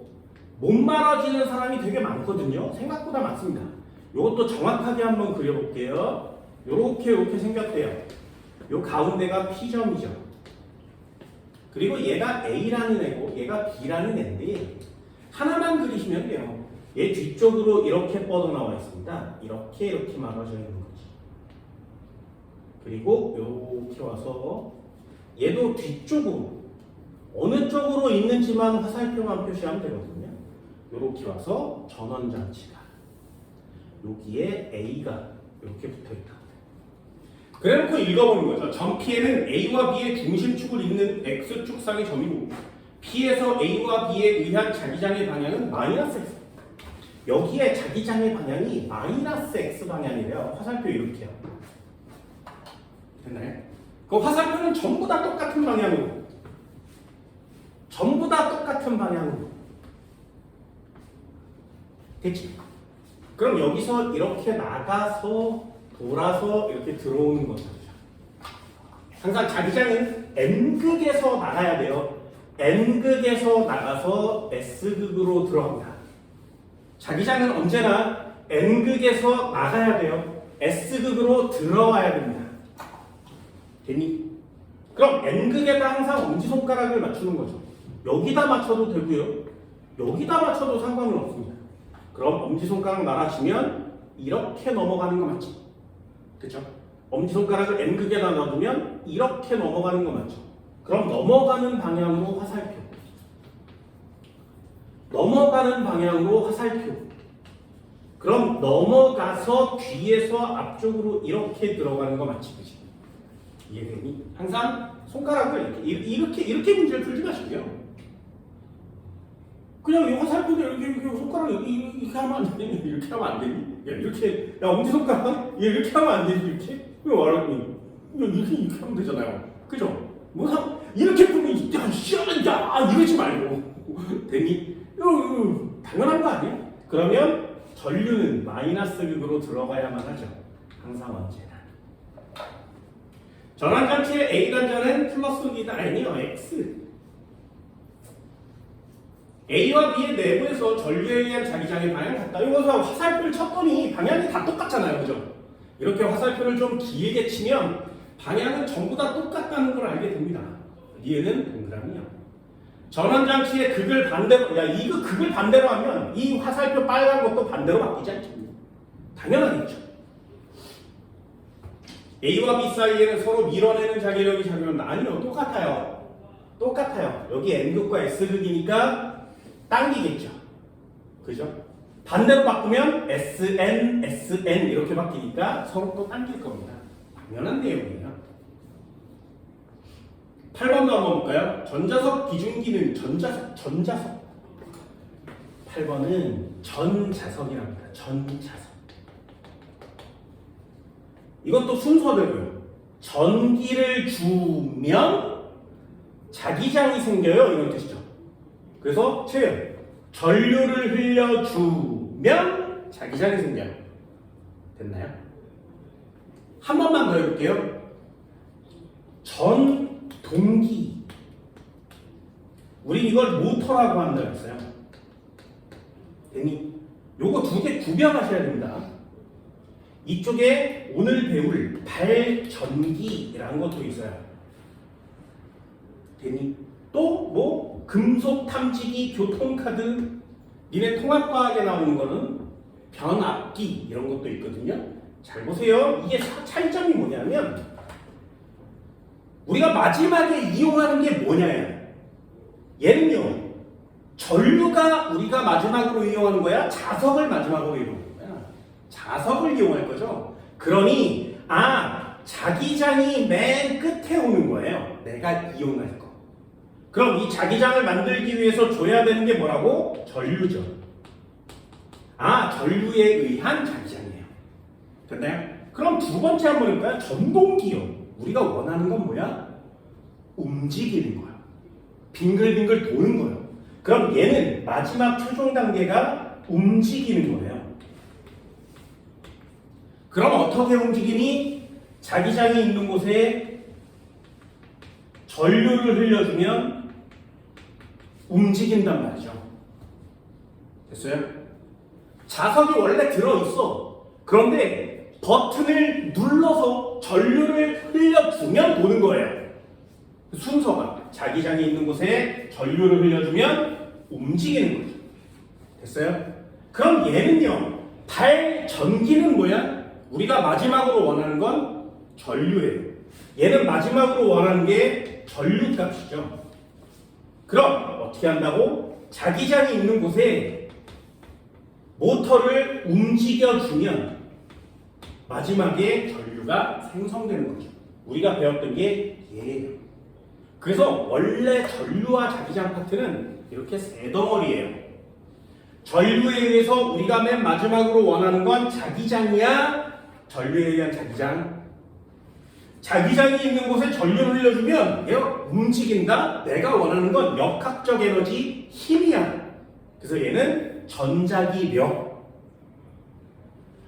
못 말아주는 사람이 되게 많거든요. 생각보다 많습니다. 요것도 정확하게 한번 그려볼게요. 요렇게 생겼대요. 요 가운데가 P점이죠. 그리고 얘가 A라는 애고 얘가 B라는 애인데 하나만 그리시면 돼요. 얘 뒤쪽으로 이렇게 뻗어나와 있습니다. 이렇게 말아져 있는 거지. 그리고 이렇게 와서 얘도 뒤쪽으로 어느 쪽으로 있는지만 화살표만 표시하면 되거든요. 이렇게 와서 전원장치가 여기에 A가 이렇게 붙어있다. 그래놓고 읽어보는 거죠. 점 P에는 A와 B의 중심축을 잇는 X축상의 점이고 P에서 A와 B에 의한 자기장의 방향은 마이너스 X. 여기에 자기장의 방향이 마이너스 X 방향이래요. 화살표 이렇게요. 됐나요? 그 화살표는 전부 다 똑같은 방향으로 됐지? 그럼 여기서 이렇게 나가서 돌아서 이렇게 들어오는 거죠. 항상 자기장은 N극에서 나가야 돼요. N극에서 나가서 S극으로 들어갑니다. 자기장은 언제나 N극에서 나가야 돼요. S극으로 들어와야 됩니다. 됐니? 그럼 N극에다 항상 엄지손가락을 맞추는 거죠. 여기다 맞춰도 되고요. 여기다 맞춰도 상관은 없습니다. 그럼 엄지손가락 말아주면 이렇게 넘어가는 거 맞지? 그쵸? 엄지손가락을 N극에다 놔두면 이렇게 넘어가는 거 맞죠? 그럼 넘어가는 방향으로 화살표. 넘어가는 방향으로 화살표. 그럼 넘어가서 뒤에서 앞쪽으로 이렇게 들어가는 거 맞지? 그치? 이해되니? 항상 손가락을 이렇게 문제를 풀지 마시고요. 그냥 이 화살표도 이렇게 손가락 이렇게 하면 안 되니? 이렇게 하면 안 되니? 야 엄지손가락 이렇게 하면 안 되니? 이렇게? 이렇게 하면 되잖아요. 그죠? 이렇게 풀면 이러지 말고 되니? 당연한 거 아니야? 그러면 전류는 마이너스 극으로 들어가야만 하죠. 항상 언제나. 전환장치의 A 단자는 플러스 B다 아니요 X. A와 B의 내부에서 전류에 의한 자기장의 방향 같다. 이거서 화살표를 쳤더니 방향이 다 똑같잖아요. 그죠? 이렇게 화살표를 좀 길게 치면 방향은 전부 다 똑같다는 걸 알게 됩니다. 얘는 동그라미야. 전원장치의 극을 반대로, 이거 극을 반대로 하면 이 화살표 빨간 것도 반대로 바뀌지 않습니다. 당연하겠죠. A와 B 사이에는 서로 밀어내는 자기력이 작용한다. 아니요, 똑같아요. 여기 N극과 S극이니까 당기겠죠. 그죠? 반대로 바꾸면 SN, SN 이렇게 바뀌니까 서로 또 당길 겁니다. 당연한 내용이에요. 8번도 한번 볼까요? 전자석 기준기는 전자석. 8번은 전자석이랍니다. 전자석. 이것도 순서대로요. 전기를 주면 자기장이 생겨요. 이런 뜻이죠. 그래서 채연. 전류를 흘려주면 자기장이 생겨요. 됐나요? 한 번만 더 해볼게요. 전동기. 우리 이걸 모터라고 한다고 했어요. 됐니? 요거 두 개 구별하셔야 됩니다. 이쪽에 오늘 배울 발전기라는 것도 있어요. 됐니? 또 뭐 금속 탐지기, 교통카드, 니네 통합과학에 나오는 거는 변압기 이런 것도 있거든요. 잘 보세요. 이게 차이점이 뭐냐면 우리가 마지막에 이용하는 게 뭐냐요. 얘는요. 전류가 우리가 마지막으로 이용하는 거야? 자석을 마지막으로 이용하는 거야? 자석을 이용할 거죠. 그러니 자기장이 맨 끝에 오는 거예요. 내가 이용할 거. 그럼 이 자기장을 만들기 위해서 줘야 되는 게 뭐라고? 전류죠. 전류에 의한 자기장이에요. 됐나요? 그럼 두 번째 한번 해볼까요? 전동기요. 우리가 원하는 건 뭐야? 움직이는 거야. 빙글빙글 도는 거예요. 그럼 얘는 마지막 최종 단계가 움직이는 거예요. 그럼 어떻게 움직이니? 자기장이 있는 곳에 전류를 흘려주면 움직인단 말이죠. 됐어요? 자석이 원래 들어있어. 그런데 버튼을 눌러서 전류를 흘려주면 도는 거예요. 순서가 자기장이 있는 곳에 전류를 흘려주면 움직이는 거죠. 됐어요? 그럼 얘는요. 발전기는 뭐야? 우리가 마지막으로 원하는 건 전류예요. 얘는 마지막으로 원하는 게 전류값이죠. 그럼 어떻게 한다고? 자기장이 있는 곳에 모터를 움직여주면 마지막에 전류가 생성되는 거죠. 우리가 배웠던 게 얘예요. 그래서 원래 전류와 자기장 파트는 이렇게 세 덩어리예요. 전류에 의해서 우리가 맨 마지막으로 원하는 건 자기장이야? 전류에 의한 자기장? 자기장이 있는 곳에 전류를 흘려주면 얘가 움직인다? 내가 원하는 건 역학적 에너지 힘이야. 그래서 얘는 전자기력.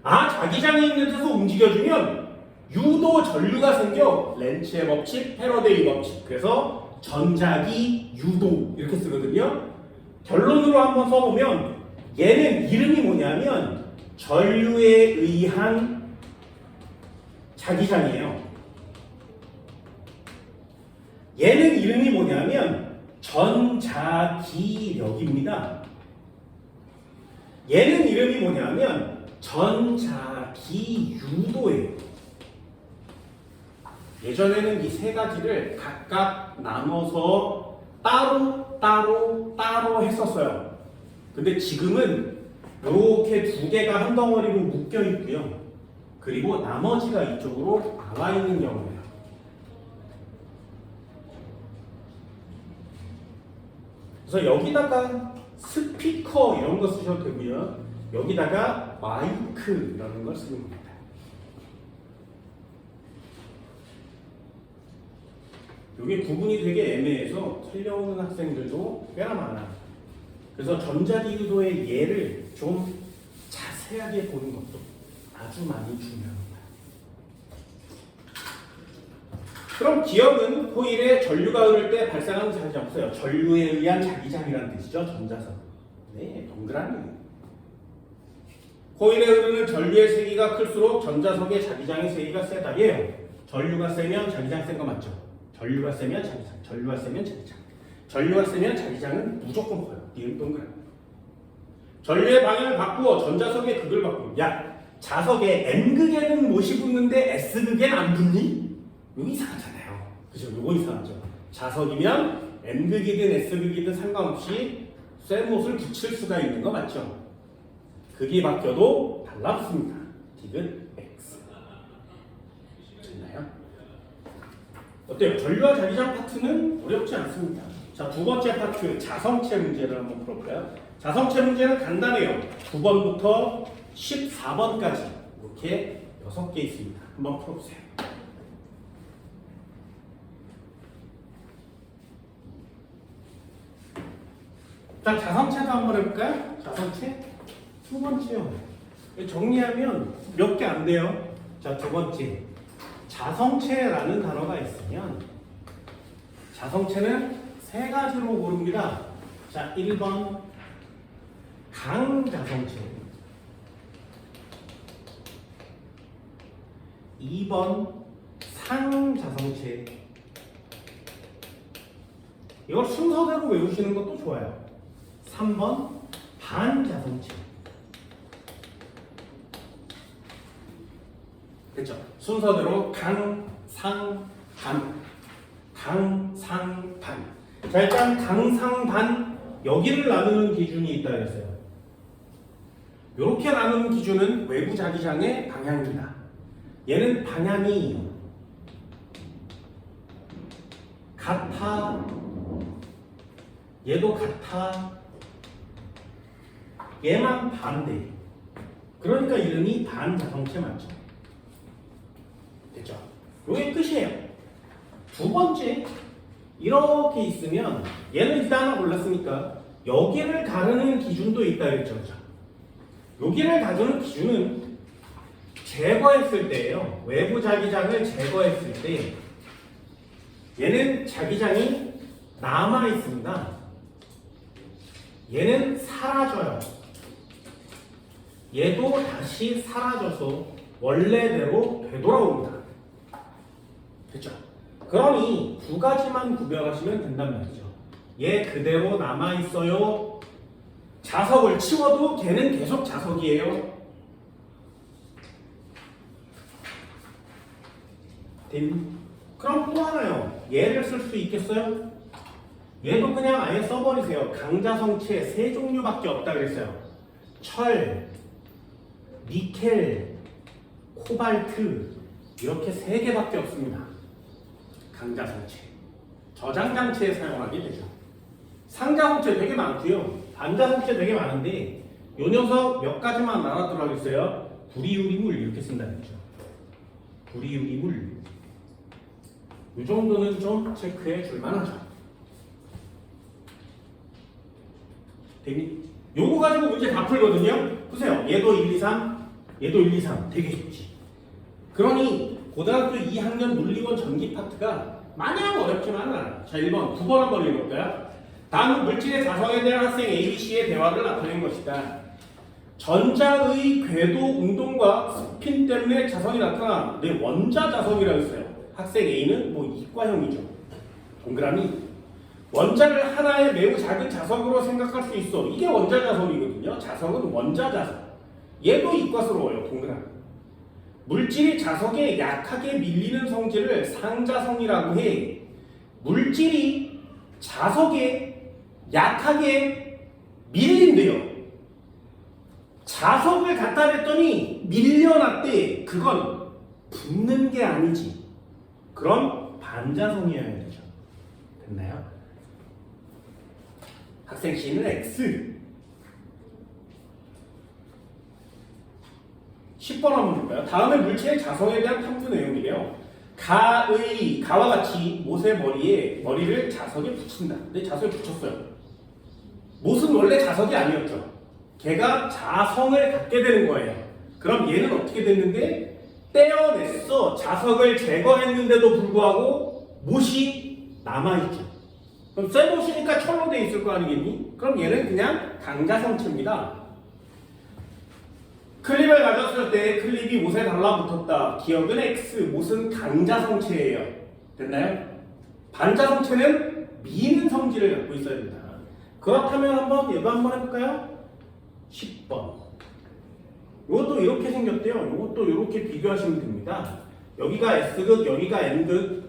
자기장이 있는 데서 움직여주면 유도 전류가 생겨. 렌츠의 법칙, 패러데이 법칙. 그래서 전자기 유도 이렇게 쓰거든요. 결론으로 한번 써보면 얘는 이름이 뭐냐면 전류에 의한 자기장이에요. 얘는 이름이 뭐냐면 전자기력입니다. 얘는 이름이 뭐냐면 전자기유도예요. 예전에는 이 세 가지를 각각 나눠서 따로 했었어요. 근데 지금은 이렇게 두 개가 한 덩어리로 묶여 있고요. 그리고 나머지가 이쪽으로 나와 있는 경우예요. 그래서 여기다가 스피커 이런 거 쓰셔도 되고요. 여기다가 마이크 이런 걸 쓰는 겁니다. 이게 구분이 되게 애매해서 틀려오는 학생들도 꽤나 많아요. 그래서 전자기유도의 예를 좀 자세하게 보는 것도 아주 많이 중요합니다. 그럼 기억은 코일에 전류가 흐를 때 발생하는 자기장 없어요. 전류에 의한 자기장이라는 뜻이죠. 전자석. 네, 동그라미. 코일에 흐르는 전류의 세기가 클수록 전자석의 자기장의 세기가 세다. 예요. 전류가 세면 자기장 센 거 맞죠? 전류가 세면 자기장, 전류가 세면 자기장. 전류가 세면 자기장은 무조건 커요. 니은 동그라미. 전류의 방향을 바꾸어 전자석의 극을 바꾸고. 야, 자석에 N극에는 못이 붙는데 S극엔 안 붙니? 이거 이상하잖아요. 그죠? 이거 이상하죠. 자석이면 N극이든 S극이든 상관없이 센 못을 붙일 수가 있는 거 맞죠? 극이 바뀌어도 달라붙습니다. 디귿 X. 됐나요? 어때요? 전류와 자기장 파트는 어렵지 않습니다. 자, 두 번째 파트 자성체 문제를 한번 풀어볼까요? 자성체 문제는 간단해요. 9번부터 14번까지 이렇게 6개 있습니다. 한번 풀어보세요. 자, 자성체도 한번 해볼까요? 자성체 두 번째요. 정리하면 몇 개 안 돼요. 자, 두 번째 자성체라는 단어가 있으면 자성체는 세 가지로 고릅니다. 자, 1번 강자성체, 2번 상자성체. 이걸 순서대로 외우시는 것도 좋아요. 3번 반자성체. 그렇죠? 순서대로 강, 상, 반. 강, 상, 반. 자, 일단 강, 상, 반 여기를 나누는 기준이 있다 그랬어요. 이렇게 나누는 기준은 외부 자기장의 방향입니다. 얘는 방향이 같아, 얘도 같아, 얘만 반대. 그러니까 이름이 반자성체 맞죠? 됐죠? 이게 끝이에요. 두 번째, 이렇게 있으면 얘는 일단 하나 골랐으니까 여기를 가르는 기준도 있다 그랬죠? 여기를 가르는 기준은 제거했을 때예요. 외부 자기장을 제거했을 때 얘는 자기장이 남아 있습니다. 얘는 사라져요. 얘도 다시 사라져서 원래대로 되돌아옵니다. 됐죠? 그러니 두 가지만 구별하시면 된단 말이죠. 얘 그대로 남아 있어요. 자석을 치워도 걔는 계속 자석이에요. 그럼 또 하나요. 얘를 쓸 수 있겠어요? 얘도 그냥 아예 써버리세요. 강자성체 세 종류밖에 없다 그랬어요. 철, 니켈, 코발트 이렇게 세 개밖에 없습니다. 강자성체. 저장장치에 사용하게 되죠. 상자성체 되게 많고요. 반자성체 되게 많은데 요 녀석 몇 가지만 나눠들어 하겠어요. 구리유리물 이렇게 쓴다는 거죠. 구리유리물. 이 정도는 좀 체크해 줄 만하죠. 요거 가지고 문제 다 풀거든요. 보세요. 얘도 1, 2, 3, 얘도 1, 2, 3 되게 쉽지. 그러니 고등학교 2학년 물리원 전기 파트가 마냥 어렵지만은 않아요. 자, 1번, 9번 한번 읽어볼까요? 다음은 물질의 자성에 대한 학생 ABC의 대화를 나타낸 것이다. 전자의 궤도 운동과 스핀 때문에 자성이 나타나. 네, 원자 자성이라고 했어요. 학생 A는 뭐 이과형이죠. 동그라미. 원자를 하나의 매우 작은 자석으로 생각할 수 있어. 이게 원자 자석이거든요. 자석은 원자 자석. 얘도 이과스러워요. 동그라미. 물질이 자석에 약하게 밀리는 성질을 상자성이라고 해. 물질이 자석에 약하게 밀린대요. 자석을 갖다 댔더니 밀려났대. 그건 붙는 게 아니지. 그럼 반자성이어야 되죠. 됐나요? 학생 C는 X. 10번 한번 볼까요? 다음에 물체의 자성에 대한 탐구 내용이래요. 가와 같이 못의 머리에 머리를 자석에 붙인다. 근데 자석에 붙였어요. 못은 원래 자석이 아니었죠. 걔가 자성을 갖게 되는 거예요. 그럼 얘는 어떻게 됐는데? 떼어냈어. 자석을 제거했는데도 불구하고 못이 남아있죠. 그럼 쇠 못이니까 철로 돼 있을 거 아니겠니? 그럼 얘는 그냥 강자성체입니다. 클립을 가졌을 때 클립이 못에 달라붙었다. 기억은 X, 못은 강자성체예요. 됐나요? 반자성체는 미는 성질을 갖고 있어야 된다. 그렇다면 한번 얘도 한번 해볼까요? 10번. 이것도 이렇게 생겼대요. 이것도 이렇게 비교하시면 됩니다. 여기가 S극, 여기가 N극.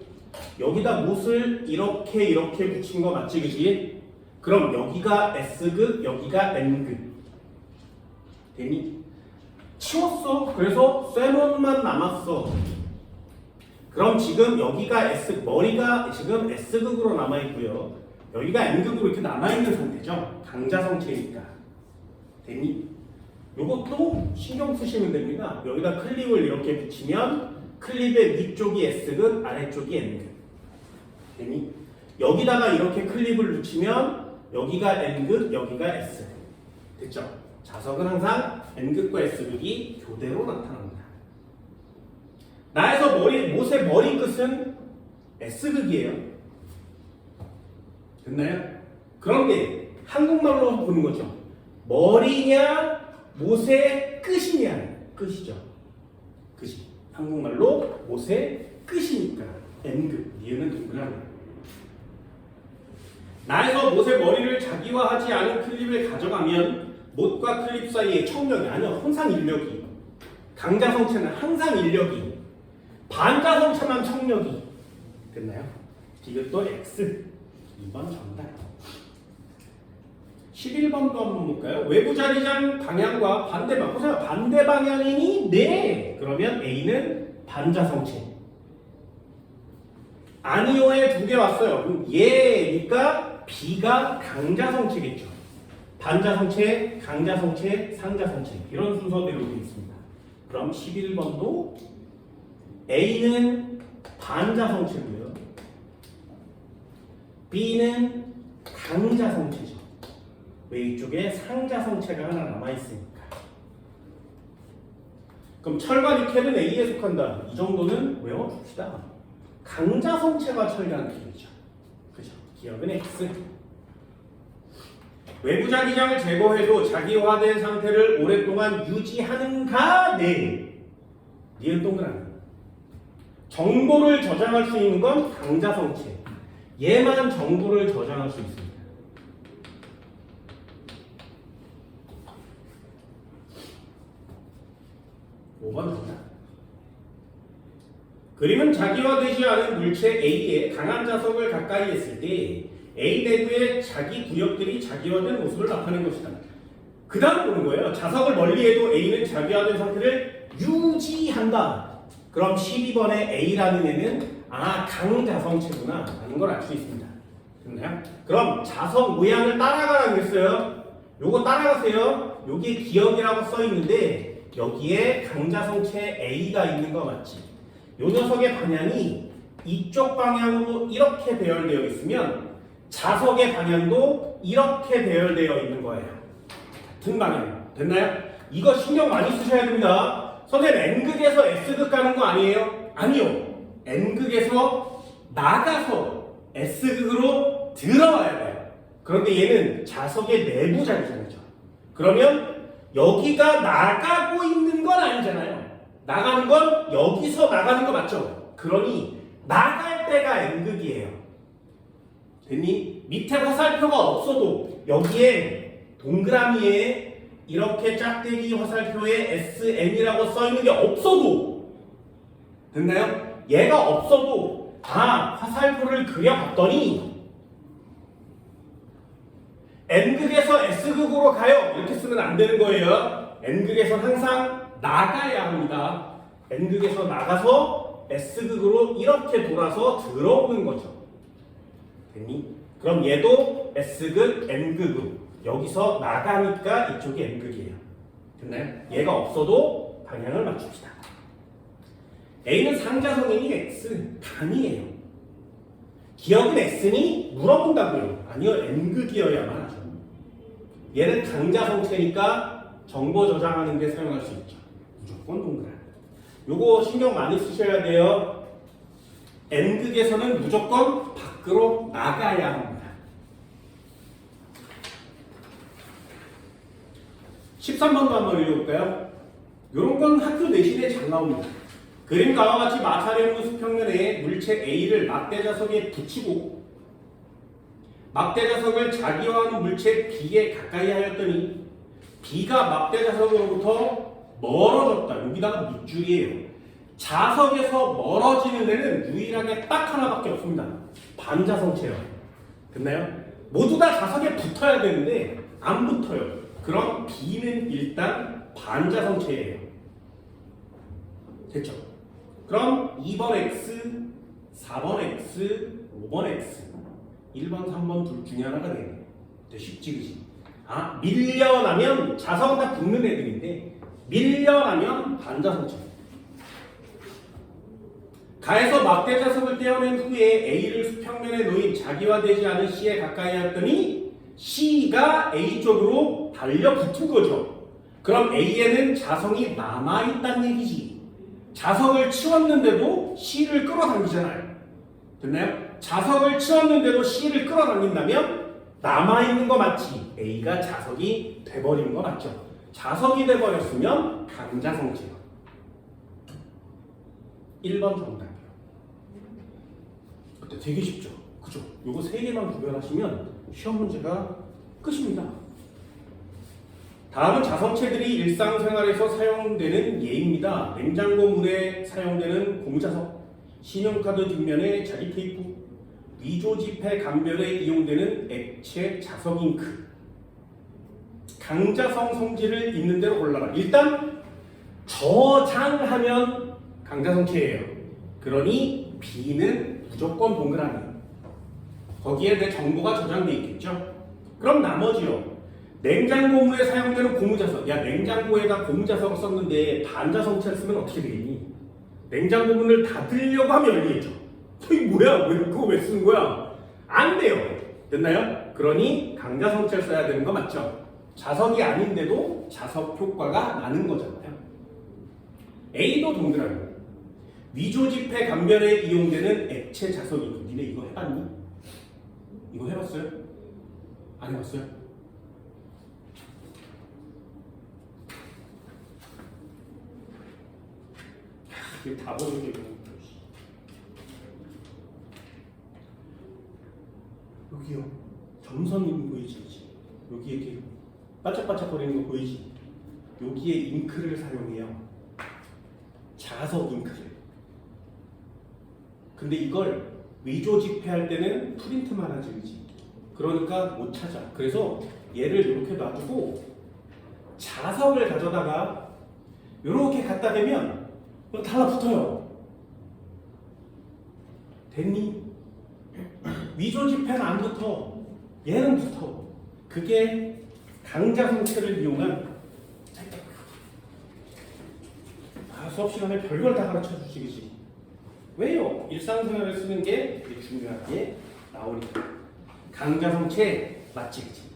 여기다 못을 이렇게 붙인 거 맞지, 그지? 그럼 여기가 S극, 여기가 N극. 됐니? 치웠어. 그래서 쇠논만 남았어. 그럼 지금 여기가 머리가 지금 S극으로 남아있고요. 여기가 N극으로 이렇게 남아있는 상태죠. 강자성체니까. 됐니? 요것도 신경 쓰시면 됩니다. 여기다 클립을 이렇게 붙이면 클립의 위쪽이 S극, 아래쪽이 N극. 됐니? 여기다가 이렇게 클립을 붙이면 여기가 N극, 여기가 S극. 됐죠? 자석은 항상 N극과 S극이 교대로 나타납니다. 나에서 못의 머리 끝은 S극이에요. 됐나요? 그런데 한국말로 보는 거죠. 머리냐 못의 끝이냐. 끝이죠. 끝이. 한국말로 못의 끝이니까 N극. 니은은 동그라미. 나에서 못의 머리를 자기화하지 않은 클립을 가져가면 못과 클립 사이의 청력이 아니요. 항상 인력이. 강자성체는 항상 인력이. 반자성체만 청력이. 됐나요? 이것도 X. 2번 정답. 11번도 한번 볼까요? 외부 자리장 방향과 반대방. 보세요. 반대 방향이니? 네. 그러면 A는 반자성체. 아니오에 2개 왔어요. 그럼 얘니까 B가 강자성체겠죠. 반자성체, 강자성체, 상자성체. 이런 순서대로 되어 있습니다. 그럼 11번도 A는 반자성체고요. B는 강자성체죠. 왜 이쪽에 상자성체가 하나 남아있으니까. 그럼 철과 니켈은 A에 속한다. 이 정도는 외워줍시다. 강자성체가 철이라는 기억이죠. 그죠? 기억은 X. 외부 자기장을 제거해도 자기화된 상태를 오랫동안 유지하는가? 네. 니은 동그라미. 정보를 저장할 수 있는 건 강자성체. 얘만 정보를 저장할 수 있습니다. 그림은 자기화되지 않은 물체 A에 강한 자석을 가까이 했을 때 A 내부의 자기 구역들이 자기화된 모습을 나타낸 것이다. 그 다음 보는 거예요. 자석을 멀리해도 A는 자기화된 상태를 유지한다. 그럼 12번의 A라는 애는 강자성체구나 라는 걸 알 수 있습니다. 됐나요? 그럼 자석 모양을 따라가라고 했어요. 요거 따라가세요. 여기에 기억이라고 써 있는데 여기에 강자성체 A가 있는 거 맞지? 요 녀석의 방향이 이쪽 방향으로 이렇게 배열되어 있으면 자석의 방향도 이렇게 배열되어 있는 거예요. 같은 방향. 됐나요? 이거 신경 많이 쓰셔야 됩니다. 선생님 N극에서 S극 가는 거 아니에요? 아니요. N극에서 나가서 S극으로 들어와야 돼요. 그런데 얘는 자석의 내부 자리장이죠. 그러면 여기가 나가고 있는 건 아니잖아요. 나가는 건 여기서 나가는 거 맞죠? 그러니 나갈 때가 N극이에요. 됐니? 밑에 화살표가 없어도 여기에 동그라미에 이렇게 짝대기 화살표에 SN이라고 써있는 게 없어도 됐나요? 얘가 없어도 화살표를 그려봤더니 N극에서 S극으로 가요. 이렇게 쓰면 안 되는 거예요. N극에서는 항상 나가야 합니다. N극에서 나가서 S극으로 이렇게 돌아서 들어오는 거죠. 됐니? 그럼 얘도 S극, N극으로 여기서 나가니까 이쪽이 N극이에요. 됐나요? 얘가 없어도 방향을 맞춥시다. A는 상자성이니 X, 단이에요. 기억은 X니? 물어본다고요. 아니요, N극이어야만 하죠. 얘는 강자성체니까 정보 저장하는 데 사용할 수 있죠. 무조건 동그라미. 요거 신경 많이 쓰셔야 돼요. N극에서는 무조건 밖으로 나가야 합니다. 13번도 한번 읽어볼까요? 요런 건 학교 내신에 잘 나옵니다. 그림과 같이 마찰형 수평면에 물체 A를 막대자석에 붙이고 막대자석을 자기화하는 물체 B에 가까이 하였더니 B가 막대자석으로부터 멀어졌다. 여기다가 밑줄이에요. 자석에서 멀어지는 데는 유일하게 딱 하나밖에 없습니다. 반자성체요. 됐나요? 모두 다 자석에 붙어야 되는데 안 붙어요. 그럼 B는 일단 반자성체예요. 됐죠? 그럼 2번 X, 4번 X, 5번 X 1번, 3번 둘 중에 하나가 되네. 쉽지 그지? 아, 밀려나면 자성 다 붙는 애들인데 밀려나면 반자성체. 가에서 막대자석을 떼어낸 후에 A를 수평면에 놓인 자기화되지 않은 C에 가까이 왔더니 C가 A 쪽으로 달려붙은 거죠. 그럼 A에는 자성이 남아있다는 얘기지. 자석을 치웠는데도 C를 끌어당기잖아요. 됐나요? 자석을 치웠는데도 C를 끌어당긴다면 남아있는 거 맞지? A가 자석이 돼버린 거 맞죠? 자석이 돼버렸으면 강자성체요. 1번 정답이요. 그때 되게 쉽죠? 그죠? 요거 3개만 구별하시면 시험 문제가 끝입니다. 다음은 자성체들이 일상생활에서 사용되는 예입니다. 냉장고 문에 사용되는 고무자석, 신용카드 뒷면에 자리 테이프, 위조지폐 감별에 이용되는 액체 자석 잉크. 강자성 성질을 있는 대로 골라라. 일단 저장하면 강자성체예요. 그러니 B는 무조건 동그라미. 거기에 내 정보가 저장돼 있겠죠. 그럼 나머지요. 냉장고 문에 사용되는 고무자석. 야, 냉장고에다 고무자석을 썼는데 반자성체를 쓰면 어떻게 되겠니? 냉장고 문을 닫으려고 하면 열리겠죠. 이게 뭐야? 그거 왜 쓰는 거야? 안 돼요. 됐나요? 그러니 강자성체를 써야 되는 거 맞죠? 자석이 아닌데도 자석 효과가 나는 거잖아요. A도 동그라미. 위조지폐 감별에 이용되는 액체 자석이. 니네 이거 해봤니? 이거 해봤어요? 안 해봤어요? 이게 다 보는 게 여기요. 점선 보이지? 여기에 이렇게 반짝반짝거리는 거 보이지? 여기에 잉크를 사용해요. 자석 잉크를. 근데 이걸 위조 지폐할 때는 프린트만 하지, 그지? 그러니까 못 찾아. 그래서 얘를 이렇게 놔두고 자석을 가져다가 이렇게 갖다 대면 이거 달라붙어요. 됐니? 위조 지폐는 안 붙어. 얘는 붙어. 그게 강자성체를 이용한 수업 시간에 별걸 다 가르쳐 주시겠지. 왜요? 일상생활에 쓰는 게 중요하게 나오니까. 강자성체 맞지, 그치?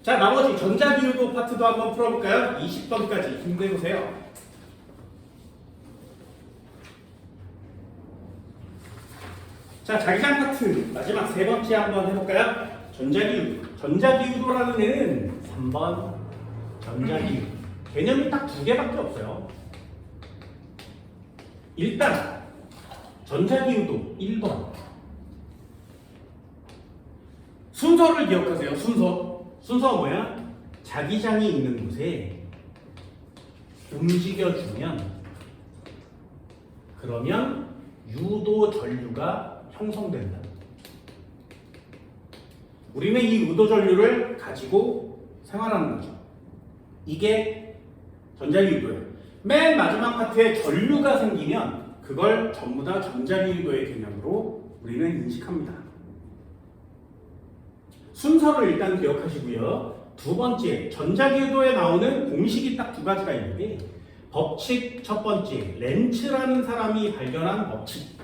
자, 나머지 전자기유도 파트도 한번 풀어볼까요? 20번까지 힘내보세요. 자, 자기장 파트 마지막 3번째 한번 해볼까요? 전자기유. 전자기유도라는 애는 3번 전자기유. 개념이 딱 2개밖에 없어요. 일단 전자기유도 1번. 순서를 기억하세요. 순서가 뭐야? 자기장이 있는 곳에 움직여주면 그러면 유도 전류가 형성된다. 우리는 이 유도 전류를 가지고 생활하는 거죠. 이게 전자기유도예요. 맨 마지막 파트에 전류가 생기면 그걸 전부 다 전자기유도의 개념으로 우리는 인식합니다. 순서를 일단 기억하시고요. 2번째, 전자기유도에 나오는 공식이 딱 2가지가 있는데 법칙 첫 번째, 렌츠라는 사람이 발견한 법칙.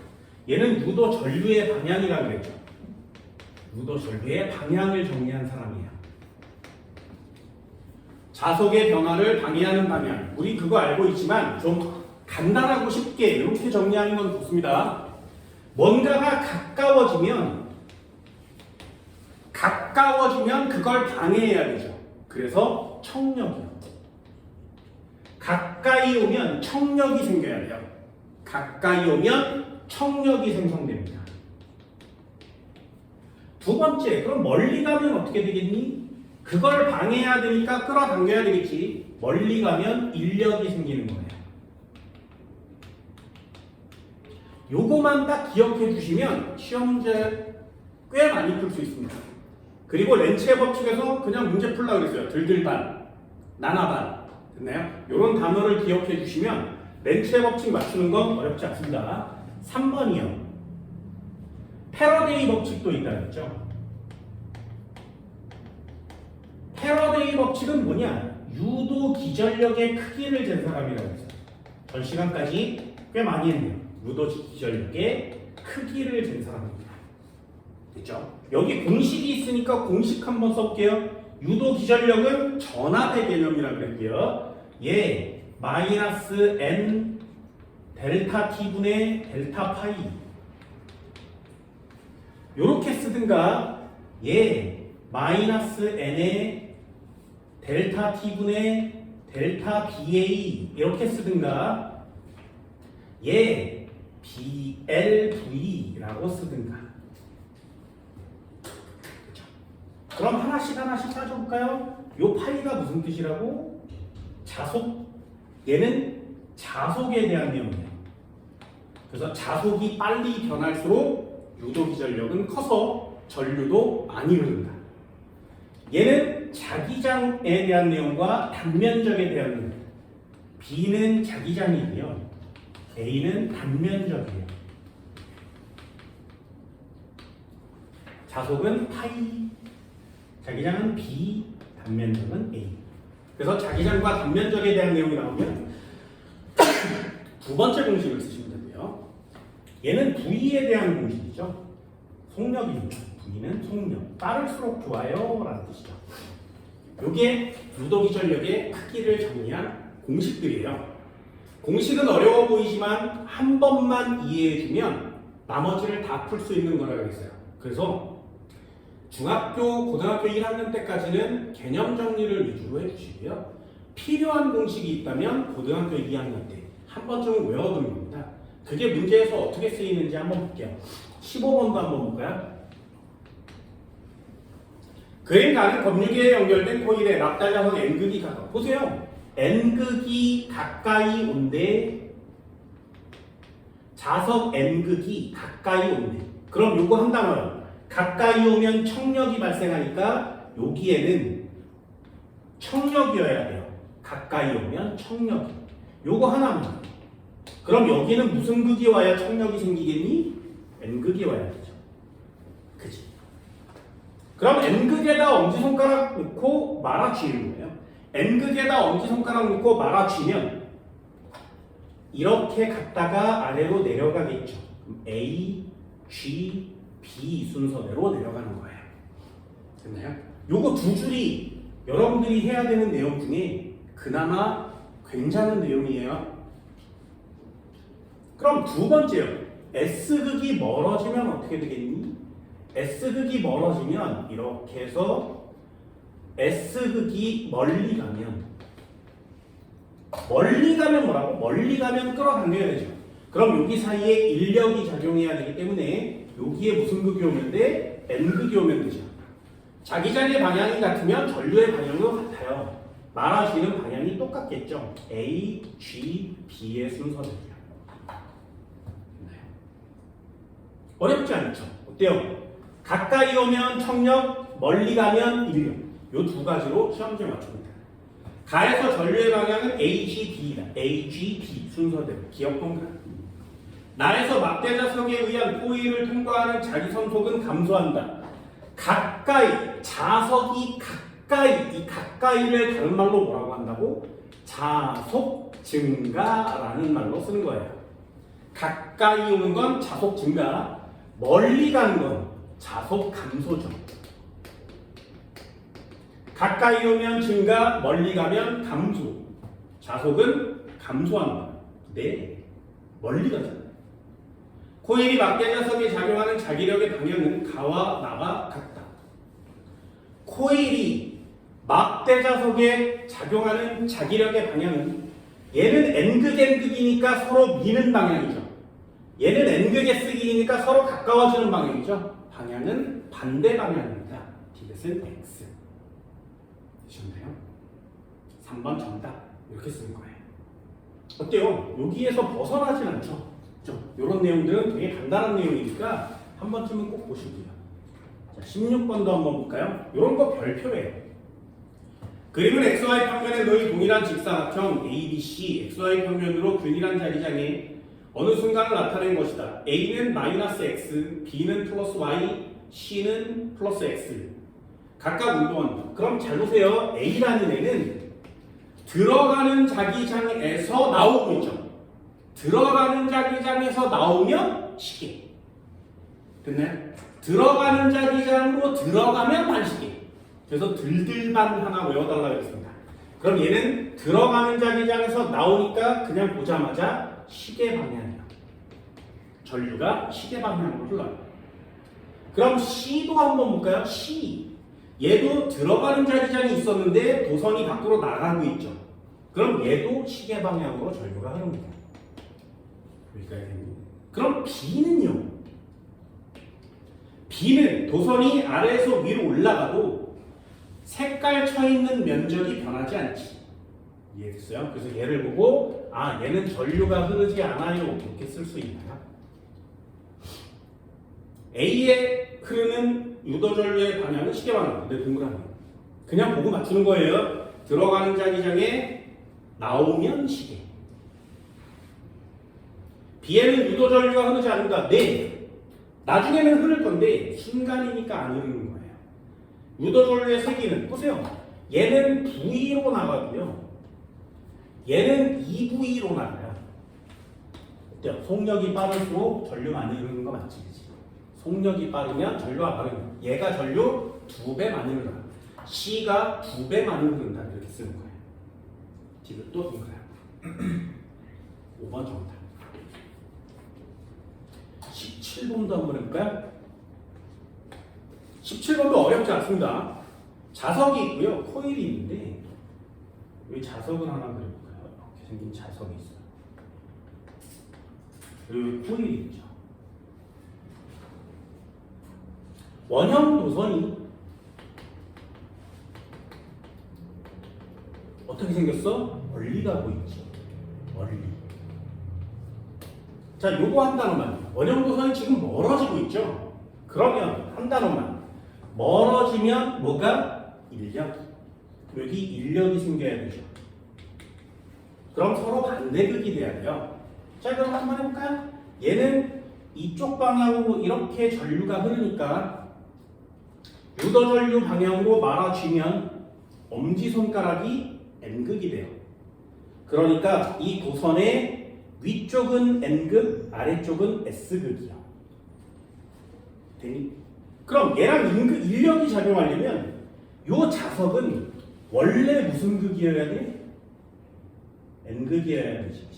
얘는 유도 전류의 방향이라고 그랬죠. 유도 전류의 방향을 정리한 사람이에요. 자석의 변화를 방해하는 방향. 우리 그거 알고 있지만 좀 간단하고 쉽게 이렇게 정리하는 건 좋습니다. 뭔가가 가까워지면 그걸 방해해야 되죠. 그래서 청력이요. 가까이 오면 청력이 생겨야 돼요. 가까이 오면 청력이 생성됩니다. 2번째, 그럼 멀리 가면 어떻게 되겠니? 그걸 방해해야 되니까 끌어당겨야 되겠지. 멀리 가면 인력이 생기는 거예요. 요거만 딱 기억해 주시면 시험 문제 꽤 많이 풀 수 있습니다. 그리고 렌츠의 법칙에서 그냥 문제 풀라고 그랬어요. 들들반, 나나반. 됐나요? 이런 단어를 기억해 주시면 렌츠의 법칙 맞추는 건 어렵지 않습니다. 3번이요. 패러데이 법칙도 있다 그랬죠. 패러데이 법칙은 뭐냐? 유도 기전력의 크기를 잰 사람이라고 했어요. 전 시간까지 꽤 많이 했네요. 유도 기전력의 크기를 잰 사람입니다. 됐죠? 여기 공식이 있으니까 공식 한번 써볼게요. 유도 기전력은 전압의 개념이라고 그랬고요. 얘 마이너스 n 델타 t분의 델타 파이 요렇게 쓰든가 얘 마이너스 n의 델타 t분의 델타 BA 이렇게 쓰든가 얘 BLV라고 쓰든가. 그렇죠? 그럼 하나씩 따져볼까요? 요 파이가 무슨 뜻이라고? 자속. 얘는 자속에 대한 내용이에요. 그래서 자속이 빨리 변할수록 유도 기전력은 커서 전류도 많이 흐른다. 얘는 자기장에 대한 내용과 단면적에 대한 내용. B는 자기장이고요. A는 단면적이에요. 자속은 파이, 자기장은 B, 단면적은 A. 그래서 자기장과 단면적에 대한 내용이 나오면 두 번째 공식을 쓰시면 되고요. 얘는 V에 대한 공식이죠. 속력입니다. V는 속력. 빠를수록 좋아요 라는 뜻이죠. 이게 유도기전력의 크기를 정의한 공식들이에요. 공식은 어려워 보이지만 한 번만 이해해주면 나머지를 다 풀 수 있는 거라고 했어요. 그래서 중학교, 고등학교 1학년 때까지는 개념 정리를 위주로 해주시고요. 필요한 공식이 있다면 고등학교 2학년 때 한 번쯤은 외워두는 겁니다. 그게 문제에서 어떻게 쓰이는지 한번 볼게요. 15번도 한번 볼까요? 그림 가는 검유기에 연결된 코일에 납달자석 N극이 가까워. 보세요. N극이 가까이 온대. 자석 N극이 가까이 온대. 그럼 요거 한 단어요. 가까이 오면 청력이 발생하니까 여기에는 청력이어야 돼요. 가까이 오면 청력이. 요거 하나만. 그럼 여기는 무슨 극이 와야 청력이 생기겠니? N극이 와야 되죠. 그치? 그럼 N극에다 엄지손가락 놓고 말아쥐는 거예요. N극에다 엄지손가락 놓고 말아쥐면 이렇게 갔다가 아래로 내려가겠죠. 그럼 A, G, B 순서대로 내려가는 거예요. 됐나요? 요거 두 줄이 여러분들이 해야 되는 내용 중에 그나마 괜찮은 내용이에요. 그럼 두 번째요. S극이 멀어지면 어떻게 되겠니? S극이 멀어지면 이렇게 해서 S극이 멀리 가면 뭐라고? 멀리 가면 끌어당겨야 되죠. 그럼 여기 사이에 인력이 작용해야 되기 때문에 여기에 무슨 극이 오면 돼? N극이 오면 되죠. 자기장의 방향이 같으면 전류의 방향도 같아요. 말아주는 방향이 똑같겠죠. A, G, B의 순서대로요. 어렵지 않죠? 어때요? 가까이 오면 청력, 멀리 가면 인력. 이 두 가지로 시험지에 맞춥니다. 가에서 전류의 방향은 AGB다. AGB 순서대로 기억 동작. 나에서 막대자석에 의한 코일을 통과하는 자기선속은 감소한다. 가까이, 자석이 가까이, 이 가까이를 다른 말로 뭐라고 한다고? 자속 증가라는 말로 쓰는 거예요. 가까이 오는 건 자속 증가, 멀리 가는 건 자속 감소죠. 가까이 오면 증가, 멀리 가면 감소. 자속은 감소한다. 네, 멀리 가잖아요. 코일이 막대자석에 작용하는 자기력의 방향은 가와 나가 같다. 코일이 막대자석에 작용하는 자기력의 방향은 얘는 N극, N극이니까 서로 미는 방향이죠. 얘는 N극, S극이니까 서로 가까워지는 방향이죠. 방향은 반대 방향입니다. 디귿은 X. 되셨나요? 3번 정답. 이렇게 쓰는 거예요. 어때요? 여기에서 벗어나진 않죠? 이런 내용들은 되게 간단한 내용이니까 한 번쯤은 꼭 보시고요. 자, 16번도 한번 볼까요? 이런 거 별표예요. 그림은 XY 평면에 놓인 동일한 직사각형 ABC, XY 평면으로 균일한 자기장에 어느 순간을 나타낸 것이다. A는 마이너스 X, B는 플러스 Y, C는 플러스 X. 각각 운동한다. 그럼 잘 보세요. A라는 애는 들어가는 자기장에서 나오고 있죠. 들어가는 자기장에서 나오면 시계. 됐나요? 들어가는 자기장으로 들어가면 반시계. 그래서 들들반 하나 외워달라고 했습니다. 그럼 얘는 들어가는 자기장에서 나오니까 그냥 보자마자 시계 방향이야. 전류가 시계 방향으로 흘러요. 그럼 C도 한번 볼까요? C. 얘도 들어가는 자기장이 있었는데 도선이 밖으로 나가고 있죠. 그럼 얘도 시계 방향으로 전류가 흐릅니다. 그럼 B는요? B는 도선이 아래에서 위로 올라가도 색깔 쳐 있는 면적이 변하지 않지. 이해됐어요? 그래서 얘를 보고 아 얘는 전류가 흐르지 않아요 이렇게 쓸 수 있나요? A에 흐르는 유도 전류의 방향은 시계 방향. 근데 동그라미. 그냥 보고 맞추는 거예요. 들어가는 자기장에 나오면 시계. B에는 유도 전류가 흐르지 않는다. 네. 나중에는 흐를 건데 순간이니까 안 흐르는 거예요. 유도 전류의 세기는 보세요. 얘는 V로 나가고요. 얘는 2V로 나가요. 어때요? 속력이 빠를수록 전류 많이 흐르는 거 맞지? 속력이 빠르면 전류가 빠르면 얘가 전류 2배 많이 흐른다. C가 2배 많이 흐른다. 이렇게 쓰는 거예요. 뒤로 또 동그라요. 5번 정답. 17번도 한번 해볼까요? 17번도 어렵지 않습니다. 자석이 있고요. 코일이 있는데 여기 자석을 하나 그려볼까요? 이렇게 생긴 자석이 있어요. 여기 코일이 있죠. 원형 도선이 어떻게 생겼어? 멀리 가고 있죠. 멀리. 자, 요거 한 단어만. 원형 도선이 지금 멀어지고 있죠. 그러면 한 단어만. 멀어지면 뭐가? 인력. 여기 인력이 생겨야 되죠. 그럼 서로 반대극이 돼야 돼요. 자, 그럼 한번 해볼까요? 얘는 이쪽 방향으로 이렇게 전류가 흐르니까 유도 전류 방향으로 말아주면 엄지손가락이 N극이 돼요. 그러니까 이 도선의 위쪽은 N극, 아래쪽은 S극이요. 되니? 그럼 얘랑 인력이 작용하려면 이 자석은 원래 무슨 극이어야 돼? N극이어야 되지.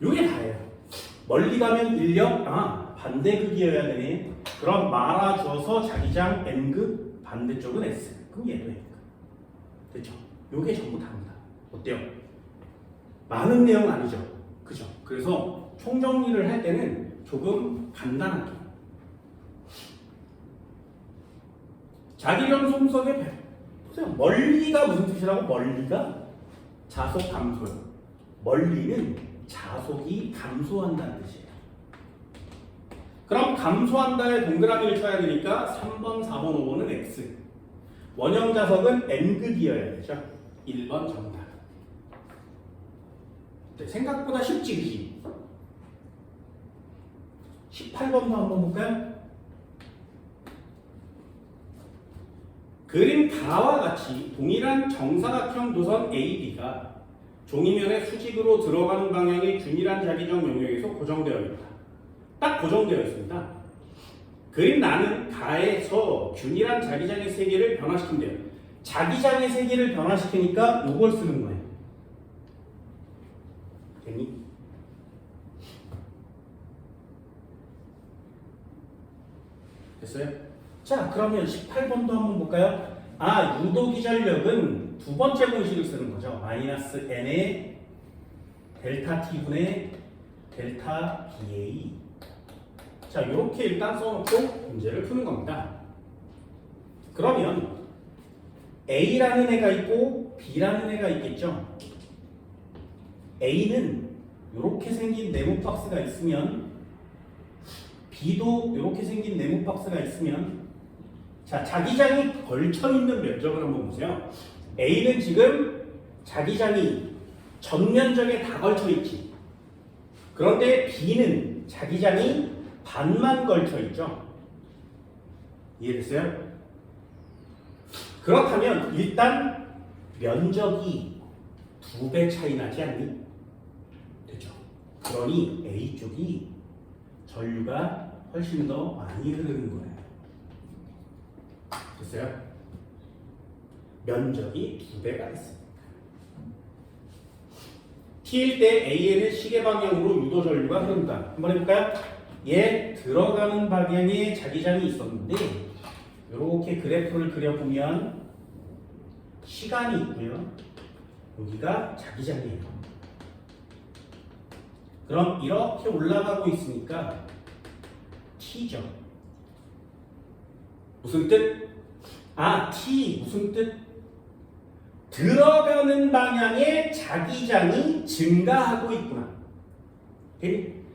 이게 다예요. 멀리 가면 인력, 반대극이어야 되네. 그럼 말아줘서 자기장 N극, 반대쪽은 S. 그럼 얘도 N극. 됐죠? 요게 전부 다입니다. 어때요? 많은 내용 아니죠? 그죠? 그래서 총정리를 할 때는 조금 간단하게. 자기령 속성의 배. 보세요. 멀리가 무슨 뜻이라고? 멀리가 자속 감소요. 멀리는 자속이 감소한다는 뜻이에요. 그럼 감소한다에 동그라미를 쳐야 되니까 3번, 4번, 5번은 X. 원형 자석은 N극이어야 되죠. 1번 정답. 네, 생각보다 쉽지, 그치? 18번도 한번 볼까요? 그림 가와 같이 동일한 정사각형 도선 AB가 종이면에 수직으로 들어가는 방향의 균일한 자기장 영역에서 고정되어 있다. 딱 고정되어 있습니다. 그림 나는 가에서 균일한 자기장의 세계를 변화시킨대요. 자기장의 세계를 변화시키니까 이걸 쓰는 거예요. 됐니? 됐어요? 자, 그러면 18번도 한번 볼까요? 유도기전력은 두 번째 공식을 쓰는 거죠. 마이너스 n의 델타 t분의 델타 BA. 자, 이렇게 일단 써놓고 문제를 푸는 겁니다. 그러면 A라는 애가 있고 B라는 애가 있겠죠. A는 이렇게 생긴 네모 박스가 있으면 B도 이렇게 생긴 네모 박스가 있으면 자, 자기장이 걸쳐 있는 면적을 한번 보세요. A는 지금 자기장이 전 면적에 다 걸쳐 있지. 그런데 B는 자기장이 반만 걸쳐 있죠. 이해됐어요? 그렇다면 일단 면적이 2배 차이 나지 않니? 되죠. 그러니 A 쪽이 전류가 훨씬 더 많이 흐르는 거예요. 됐어요? 면적이 2배가 됐습니다. T일 때 A에는 시계 방향으로 유도 전류가 흐른다. 한번 해볼까요? 얘 들어가는 방향에 자기장이 있었는데 이렇게 그래프를 그려보면 시간이 있고요. 여기가 자기장이에요. 그럼 이렇게 올라가고 있으니까 T죠. 무슨 뜻? T 무슨 뜻? 들어가는 방향에 자기장이 증가하고 있구나.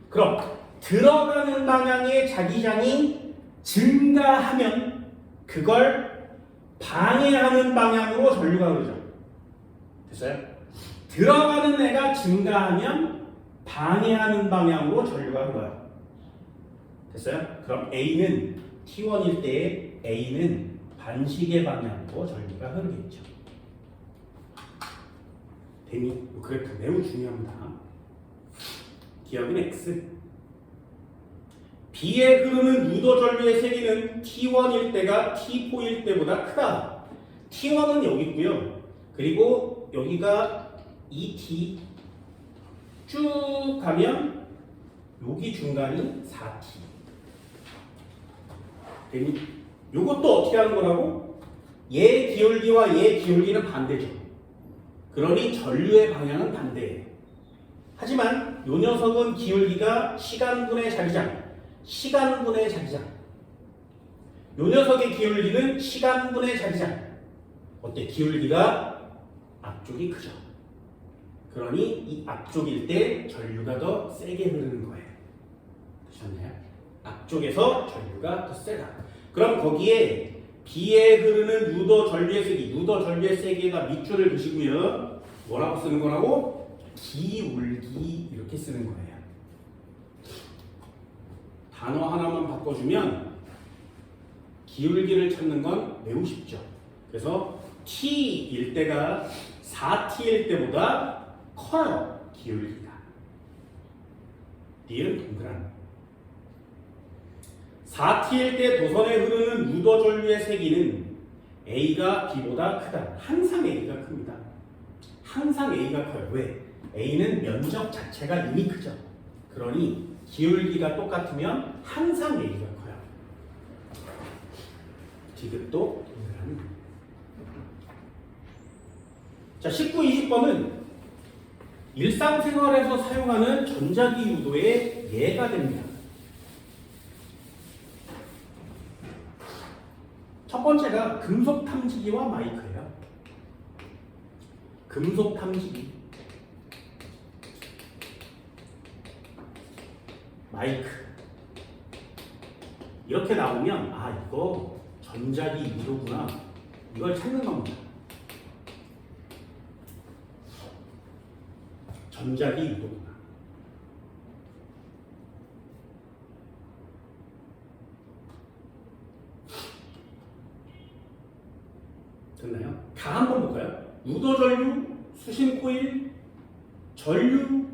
그럼 들어가는 방향에 자기장이 증가하면 그걸 방해하는 방향으로 전류가 흐르죠. 됐어요? 들어가는 애가 증가하면 방해하는 방향으로 전류가 흘러요. 됐어요? 그럼 A는 T1일 때 A는 반시계 방향으로 전류가 흐르겠죠. 대미 그래프 매우 중요합니다. 기억은 X. B에 흐르는 유도 전류의 세기는 T1일 때가 T4일 때보다 크다. T1은 여기 있고요. 그리고 여기가 2T 쭉 가면 여기 중간이 4T. 대미 요것도 어떻게 하는 거라고? 얘 기울기와 얘 기울기는 반대죠. 그러니 전류의 방향은 반대예요. 하지만 요 녀석은 기울기가 시간분의 자기장, 시간분의 자기장. 요 녀석의 기울기는 시간분의 자기장. 어때? 기울기가 앞쪽이 크죠. 그러니 이 앞쪽일 때 전류가 더 세게 흐르는 거예요. 되셨나요? 앞쪽에서 전류가 더 세다. 그럼 거기에 B에 흐르는 유도 전류의 세기, 유도 전류의 세기에다 밑줄을 그시고요. 뭐라고 쓰는 거라고? 기울기 이렇게 쓰는 거예요. 단어 하나만 바꿔주면 기울기를 찾는 건 매우 쉽죠. 그래서 T일 때가 4T일 때보다 커요. 기울기가. D는 동그란 4T일 때 도선에 흐르는 유도 전류의 세기는 A가 B보다 크다. 항상 A가 큽니다. 항상 A가 커요. 왜? A는 면적 자체가 이미 크죠. 그러니 기울기가 똑같으면 항상 A가 커요. 디귿도 동그라미. 자, 19, 20번은 일상생활에서 사용하는 전자기 유도의 예가 됩니다. 첫 번째가 금속 탐지기와 마이크예요. 금속 탐지기, 마이크. 이렇게 나오면 이거 전자기 유도구나. 이걸 찾는 겁니다. 전자기 유도구나. 됐나요? 다 한번 볼까요? 유도 전류, 수신 코일, 전류,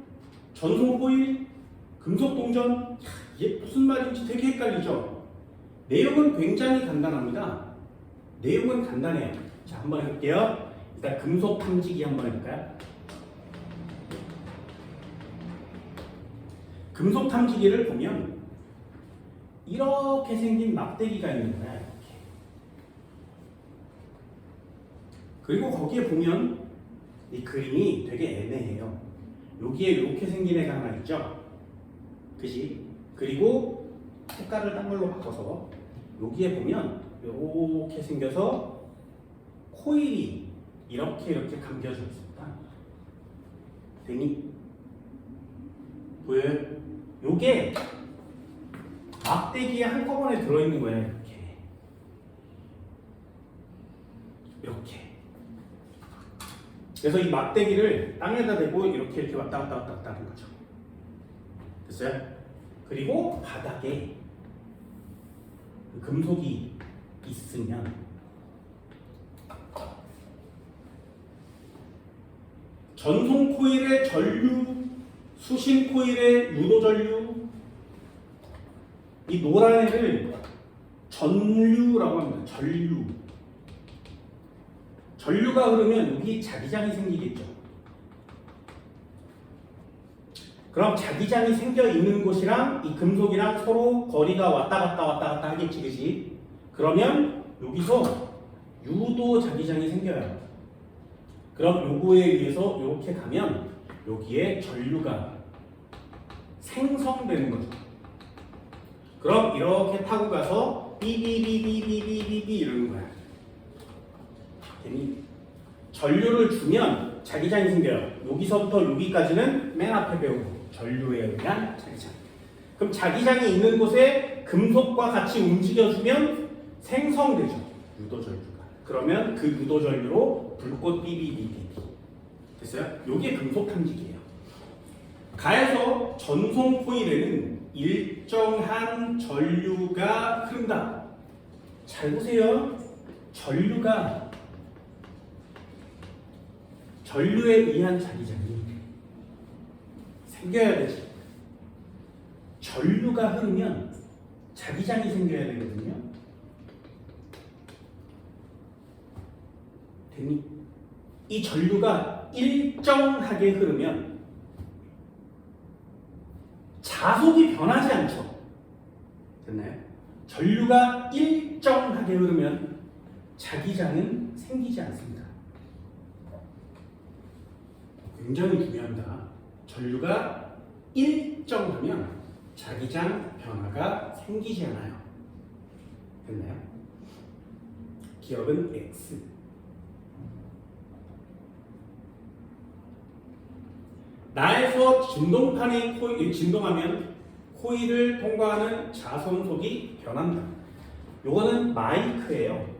전송 코일, 금속 동전. 이게 무슨 말인지 되게 헷갈리죠? 내용은 굉장히 간단합니다. 내용은 간단해요. 자, 한번 해볼게요. 일단 금속 탐지기 한번 해볼까요? 금속 탐지기를 보면 이렇게 생긴 막대기가 있는 거야. 이렇게. 그리고 거기에 보면 이 그림이 되게 애매해요. 여기에 이렇게 생긴 애가 하나 있죠? 그지? 그리고 색깔을 딴 걸로 바꿔서 여기에 보면 이렇게 생겨서 코일이 이렇게 감겨져 있습니다. 되니? 보여요? 요게 막대기에 한꺼번에 들어있는 거예요. 이렇게 그래서 이 막대기를 땅에다 대고 이렇게 왔다 갔다 왔다 갔다 하는 거죠. 됐어요? 그리고 바닥에 금속이 있으면 전송 코일의 전류, 수신 코일의 유도 전류, 이 노란 애를 전류라고 합니다. 전류. 전류가 흐르면 여기 자기장이 생기겠죠. 그럼 자기장이 생겨 있는 곳이랑 이 금속이랑 서로 거리가 왔다 갔다 하겠지, 그지? 그러면 여기서 유도 자기장이 생겨요. 그럼 요거에 의해서 이렇게 가면 여기에 전류가 생성되는 거죠. 그럼 이렇게 타고 가서 삐삐삐삐삐삐삐 이러는 거야. 전류를 주면 자기장이 생겨요. 여기서부터 여기까지는 맨 앞에 배우고 전류에 의한 자기장. 그럼 자기장이 있는 곳에 금속과 같이 움직여주면 생성되죠. 유도전류가. 그러면 그 유도전류로 불꽃 삐삐삐삐. 됐어요? 요게 금속 탐지기예요. 가에서 전송 코일에는 일정한 전류가 흐른다. 잘 보세요. 전류에 의한 자기장이 생겨야 되지. 전류가 흐르면 자기장이 생겨야 되거든요. 됐니? 이 전류가 일정하게 흐르면 자속이 변하지 않죠. 됐나요? 전류가 일정하게 흐르면 자기장은 생기지 않습니다. 굉장히 중요합니다. 전류가 일정하면 자기장 변화가 생기지 않아요. 됐나요? 기억은 X. 나에서 진동판이 진동하면 코일을 통과하는 자손속이 변한다. 요거는 마이크예요.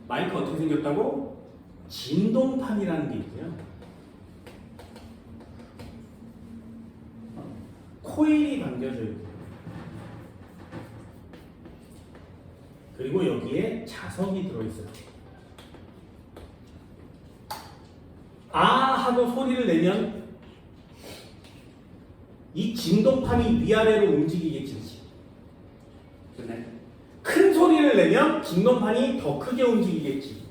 마이크 어떻게 생겼다고? 진동판이라는 게 있고요. 코일이 감겨져 있고요. 그리고 여기에 자석이 들어있어요. 아 하고 소리를 내면 이 진동판이 위아래로 움직이겠지. 큰 소리를 내면 진동판이 더 크게 움직이겠지.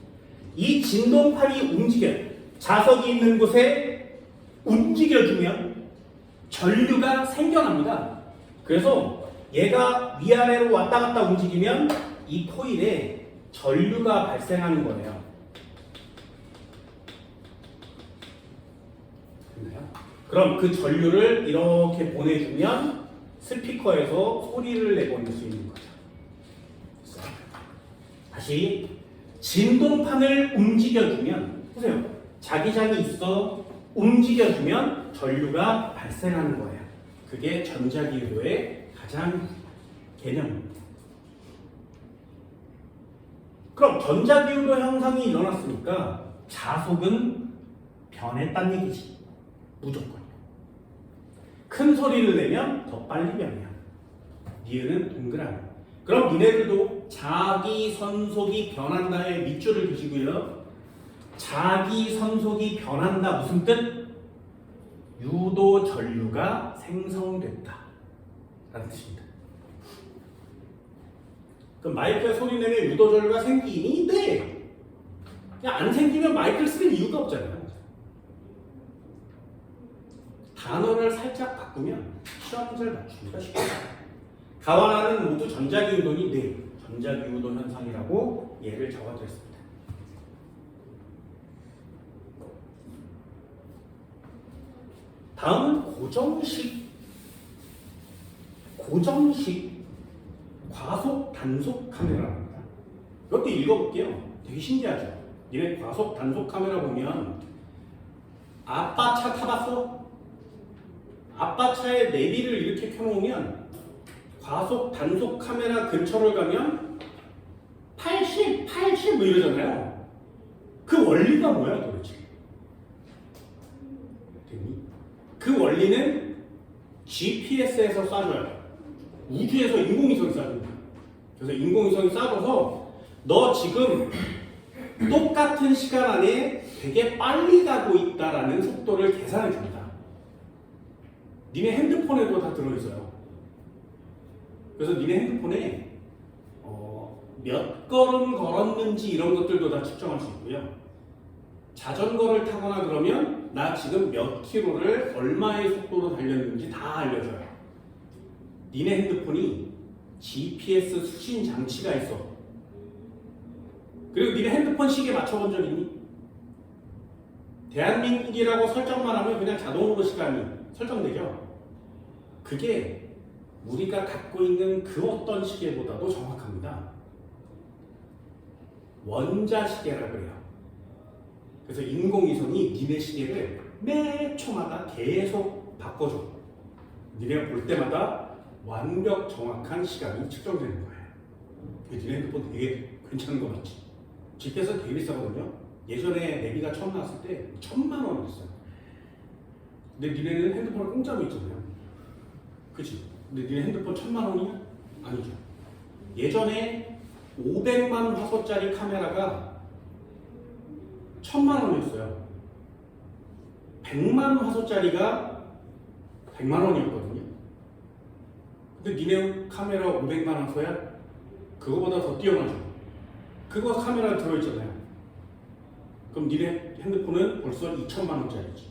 이 진동판이 움직여요. 자석이 있는 곳에 움직여주면 전류가 생겨납니다. 그래서 얘가 위아래로 왔다 갔다 움직이면 이 코일에 전류가 발생하는 거예요. 됐나요? 그럼 그 전류를 이렇게 보내주면 스피커에서 소리를 내보낼 수 있는 거죠. 다시 진동판을 움직여주면, 보세요. 자기장이 있어 움직여주면 전류가 발생하는 거예요. 그게 전자기유도의 가장 개념입니다. 그럼 전자기유도 현상이 일어났으니까 자속은 변했다는 얘기지. 무조건. 큰 소리를 내면 더 빨리 변해요. 니은은 동그라미. 그럼 니네들도 자기 선속이 변한다의 밑줄을 그시고요. 자기 선속이 변한다 무슨 뜻? 유도 전류가 생성됐다 라는 뜻입니다. 그럼 마이크에 소리 내면 유도 전류가 생기니? 네! 그냥 안 생기면 마이크를 쓸 이유가 없잖아요. 단어를 살짝 바꾸면 시험 문제를 맞추기가 쉽습니다. 가와나는 모두 전자기유도니 네, 전자기유도 현상이라고 예를 적어드렸습니다. 다음은 고정식 과속 단속 카메라입니다. 이것도 읽어볼게요. 되게 신기하죠? 니네 과속 단속 카메라 보면 아빠 차 타봤어? 아빠 차에 내비를 이렇게 켜놓으면 과속 단속 카메라 근처를 가면 80 뭐 이러잖아요. 그 원리가 뭐야 도대체? 됐니? 그 원리는 GPS에서 쏴줘요. 우주에서 인공위성이 쏴줍니다. 그래서 인공위성이 쏴줘서 너 지금 똑같은 시간 안에 되게 빨리 가고 있다라는 속도를 계산해 줍니다. 니네 핸드폰에도 다 들어있어요. 그래서 니네 핸드폰에 몇 걸음 걸었는지 이런 것들도 다 측정할 수 있고요. 자전거를 타거나 그러면 나 지금 몇 킬로를 얼마의 속도로 달렸는지 다 알려줘요. 니네 핸드폰이 GPS 수신 장치가 있어. 그리고 니네 핸드폰 시계 맞춰본 적 있니? 대한민국이라고 설정만 하면 그냥 자동으로 시간이 설정되죠. 그게 우리가 갖고 있는 그 어떤 시계보다도 정확합니다. 원자시계라고 해요. 그래서 인공위성이 니네 시계를 매 초마다 계속 바꿔줘. 니네가 볼 때마다 완벽 정확한 시간이 측정되는 거예요. 니네 핸드폰 되게 괜찮은 거 맞지? GPS 되게 비싸거든요. 예전에 내비가 처음 나왔을 때 1,000만 원이었어요. 근데 니네는 핸드폰을 공짜로 있잖아요. 그치? 근데 니네 핸드폰 1,000만 원이야? 아니죠. 예전에 500만 화소짜리 카메라가 1,000만 원이었어요. 100만 화소짜리가 100만 원이었거든요. 근데 니네 카메라 500만 화소야? 그거보다 더 뛰어나죠. 그거 카메라 들어있잖아요. 그럼 니네 핸드폰은 벌써 2,000만 원짜리지.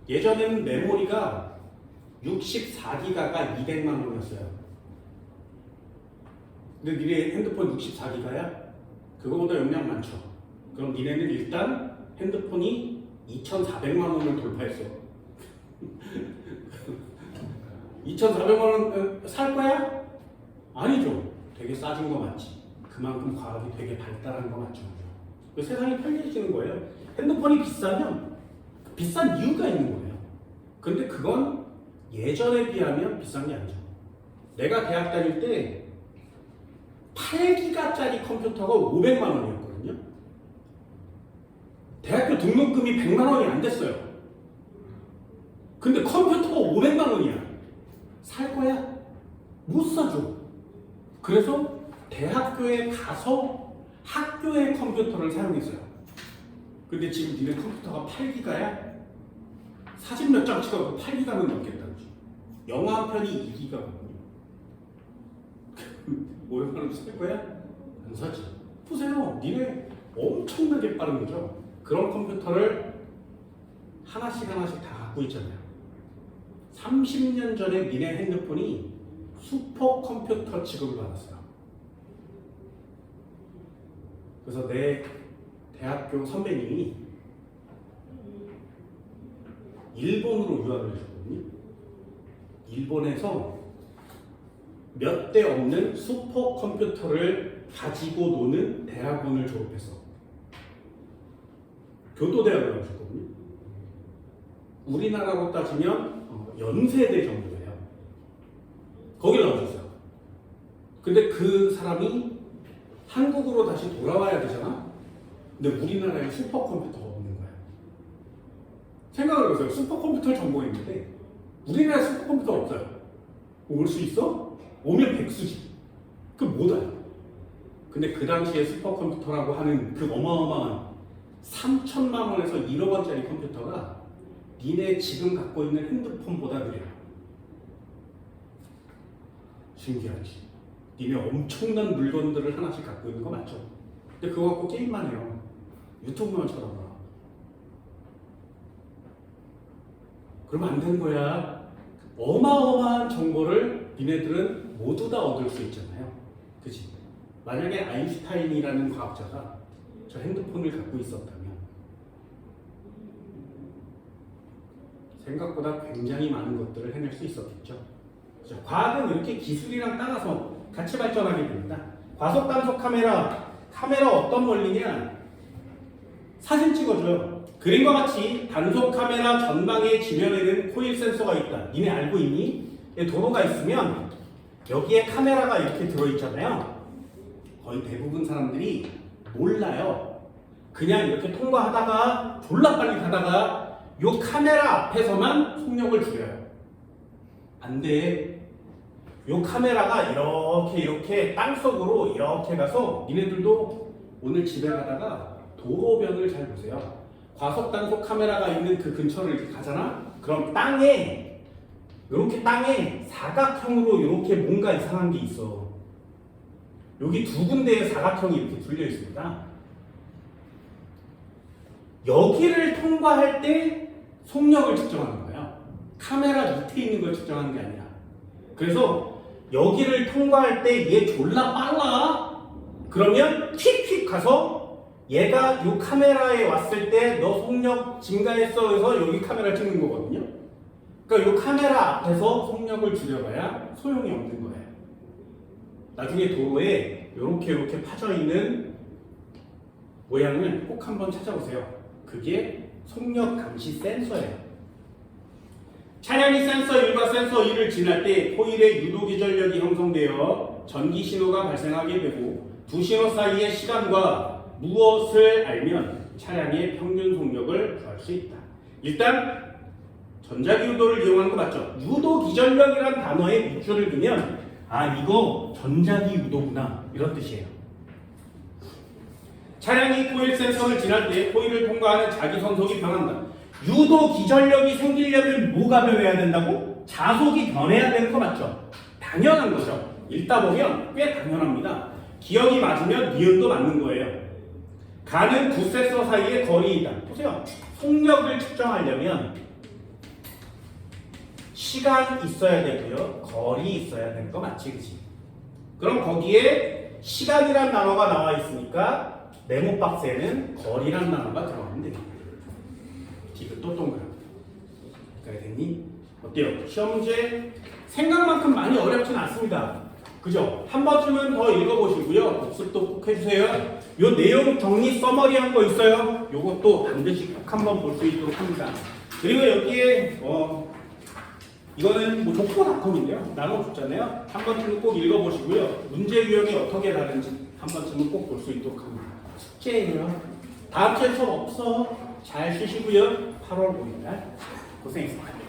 예전에는 메모리가 64기가가 200만 원이었어요. 근데 니네 핸드폰 64기가야? 그거보다 용량 많죠. 그럼 니네는 일단 핸드폰이 2,400만 원을 돌파했어. 2,400만 원 살 거야? 아니죠. 되게 싸진 거 맞지. 그만큼 과학이 되게 발달한 거 맞죠. 세상이 편리해지는 거예요. 핸드폰이 비싸면 비싼 이유가 있는 거예요. 근데 그건 예전에 비하면 비싼 게 아니죠. 내가 대학 다닐 때 8기가짜리 컴퓨터가 500만 원이었거든요. 대학교 등록금이 100만 원이 안 됐어요. 근데 컴퓨터가 500만 원이야. 살 거야? 못 사줘. 그래서 대학교에 가서 학교의 컴퓨터를 사용했어요. 근데 지금 니네 컴퓨터가 8기가야? 사진 몇 장 찍어도 8기가는 넘겠다지. 영화 한 편이 2기가거든요. 500만 원 살 거야? 안 사지. 보세요. 니네 엄청나게 빠른 거죠? 그런 컴퓨터를 하나씩 하나씩 다 갖고 있잖아요. 30년 전에 니네 핸드폰이 슈퍼컴퓨터 취급을 받았어요. 그래서 내 대학교 선배님이 일본으로 유학을 하셨거든요. 일본에서 몇 대 없는 슈퍼컴퓨터를 가지고 노는 대학원을 졸업해서 교도대학을 가셨거든요. 우리나라로 따지면 연세대 정도예요. 거기를 나오셨어요. 근데 그 사람이 한국으로 다시 돌아와야 되잖아? 근데 우리나라에 슈퍼컴퓨터가 없는 거야. 생각을 해보세요. 슈퍼컴퓨터를 전공했는데 우리나라에 슈퍼컴퓨터 없어요. 올 수 있어? 오면 백수지. 그럼 못 와요. 근데 그 당시에 슈퍼컴퓨터라고 하는 그 어마어마한 3천만 원에서 1억 원짜리 컴퓨터가 니네 지금 갖고 있는 핸드폰보다 느려요. 신기하지. 니네 엄청난 물건들을 하나씩 갖고 있는 거 맞죠? 근데 그거 갖고 게임만 해요. 유튜브만 쳐다봐. 그러면 안 되는 거야. 어마어마한 정보를 니네들은 모두 다 얻을 수 있잖아요. 그치? 만약에 아인슈타인이라는 과학자가 저 핸드폰을 갖고 있었다면 생각보다 굉장히 많은 것들을 해낼 수 있었겠죠. 그렇죠? 과학은 이렇게 기술이랑 따라서 같이 발전하게 됩니다. 과속 단속 카메라 어떤 원리냐? 사진 찍어줘요. 그림과 같이 단속 카메라 전방의 지면에는 코일 센서가 있다. 니네 알고 있니? 도로가 있으면 여기에 카메라가 이렇게 들어있잖아요. 거의 대부분 사람들이 몰라요. 그냥 이렇게 통과하다가 졸라 빨리 가다가 요 카메라 앞에서만 속력을 줄여요. 안 돼. 요 카메라가 이렇게 땅속으로 이렇게 가서 니네들도 오늘 집에 가다가 도로변을 잘 보세요. 과속 카메라가 있는 그 근처를 이렇게 가잖아? 그럼 땅에 사각형으로 이렇게 뭔가 이상한 게 있어. 여기 두 군데의 사각형이 이렇게 둘려 있습니다. 여기를 통과할 때 속력을 측정하는 거예요. 카메라 밑에 있는 걸 측정하는 게 아니라. 그래서 여기를 통과할 때 얘 졸라 빨라. 그러면 퀵 가서 얘가 이 카메라에 왔을 때 너 속력 증가했어 해서 여기 카메라 찍는 거거든요. 그러니까 이 카메라 앞에서 속력을 줄여봐야 소용이 없는 거예요. 나중에 도로에 이렇게 파져 있는 모양을 꼭 한번 찾아보세요. 그게 속력 감시 센서예요. 차량이 센서 1과 센서 2를 지날 때 코일의 유도기전력이 형성되어 전기 신호가 발생하게 되고 두 신호 사이의 시간과 무엇을 알면 차량의 평균 속력을 구할 수 있다. 일단 전자기 유도를 이용하는 거 맞죠? 유도기전력이라는 단어에 밑줄을 두면 이거 전자기 유도구나 이런 뜻이에요. 차량이 코일 센서를 지날 때 코일을 통과하는 자기 선속이 변한다. 유도 기전력이 생기려면 뭐가 변해야 된다고? 자속이 변해야 되는 거 맞죠? 당연한 거죠. 읽다 보면 꽤 당연합니다. 기억이 맞으면 니은도 맞는 거예요. 가는 두 센서 사이의 거리이다. 보세요. 속력을 측정하려면 시간 있어야 되고요. 거리 있어야 되는 거 맞지, 그치? 그럼 거기에 시간이란 단어가 나와 있으니까 네모 박스에는 거리란 단어가 들어가면 됩니다. 디귿도 동그라미. 그래 됐니? 어때요? 시험 문제 생각만큼 많이 어렵진 않습니다. 그죠? 한 번쯤은 더 읽어보시고요. 복습도 꼭 해주세요. 요 내용 정리 서머리한 거 있어요. 요것도 반드시 꼭 한번 볼 수 있도록 합니다. 그리고 여기에 이거는 뭐 족보닷컴인데요. 나눠줬잖아요. 한 번쯤은 꼭 읽어보시고요. 문제 유형이 어떻게 다른지 한 번쯤은 꼭 볼 수 있도록 합니다. 숙제예요. 다음 주에 수업 없어. 잘 쉬시고요. 8월 5일 날 고생했습니다.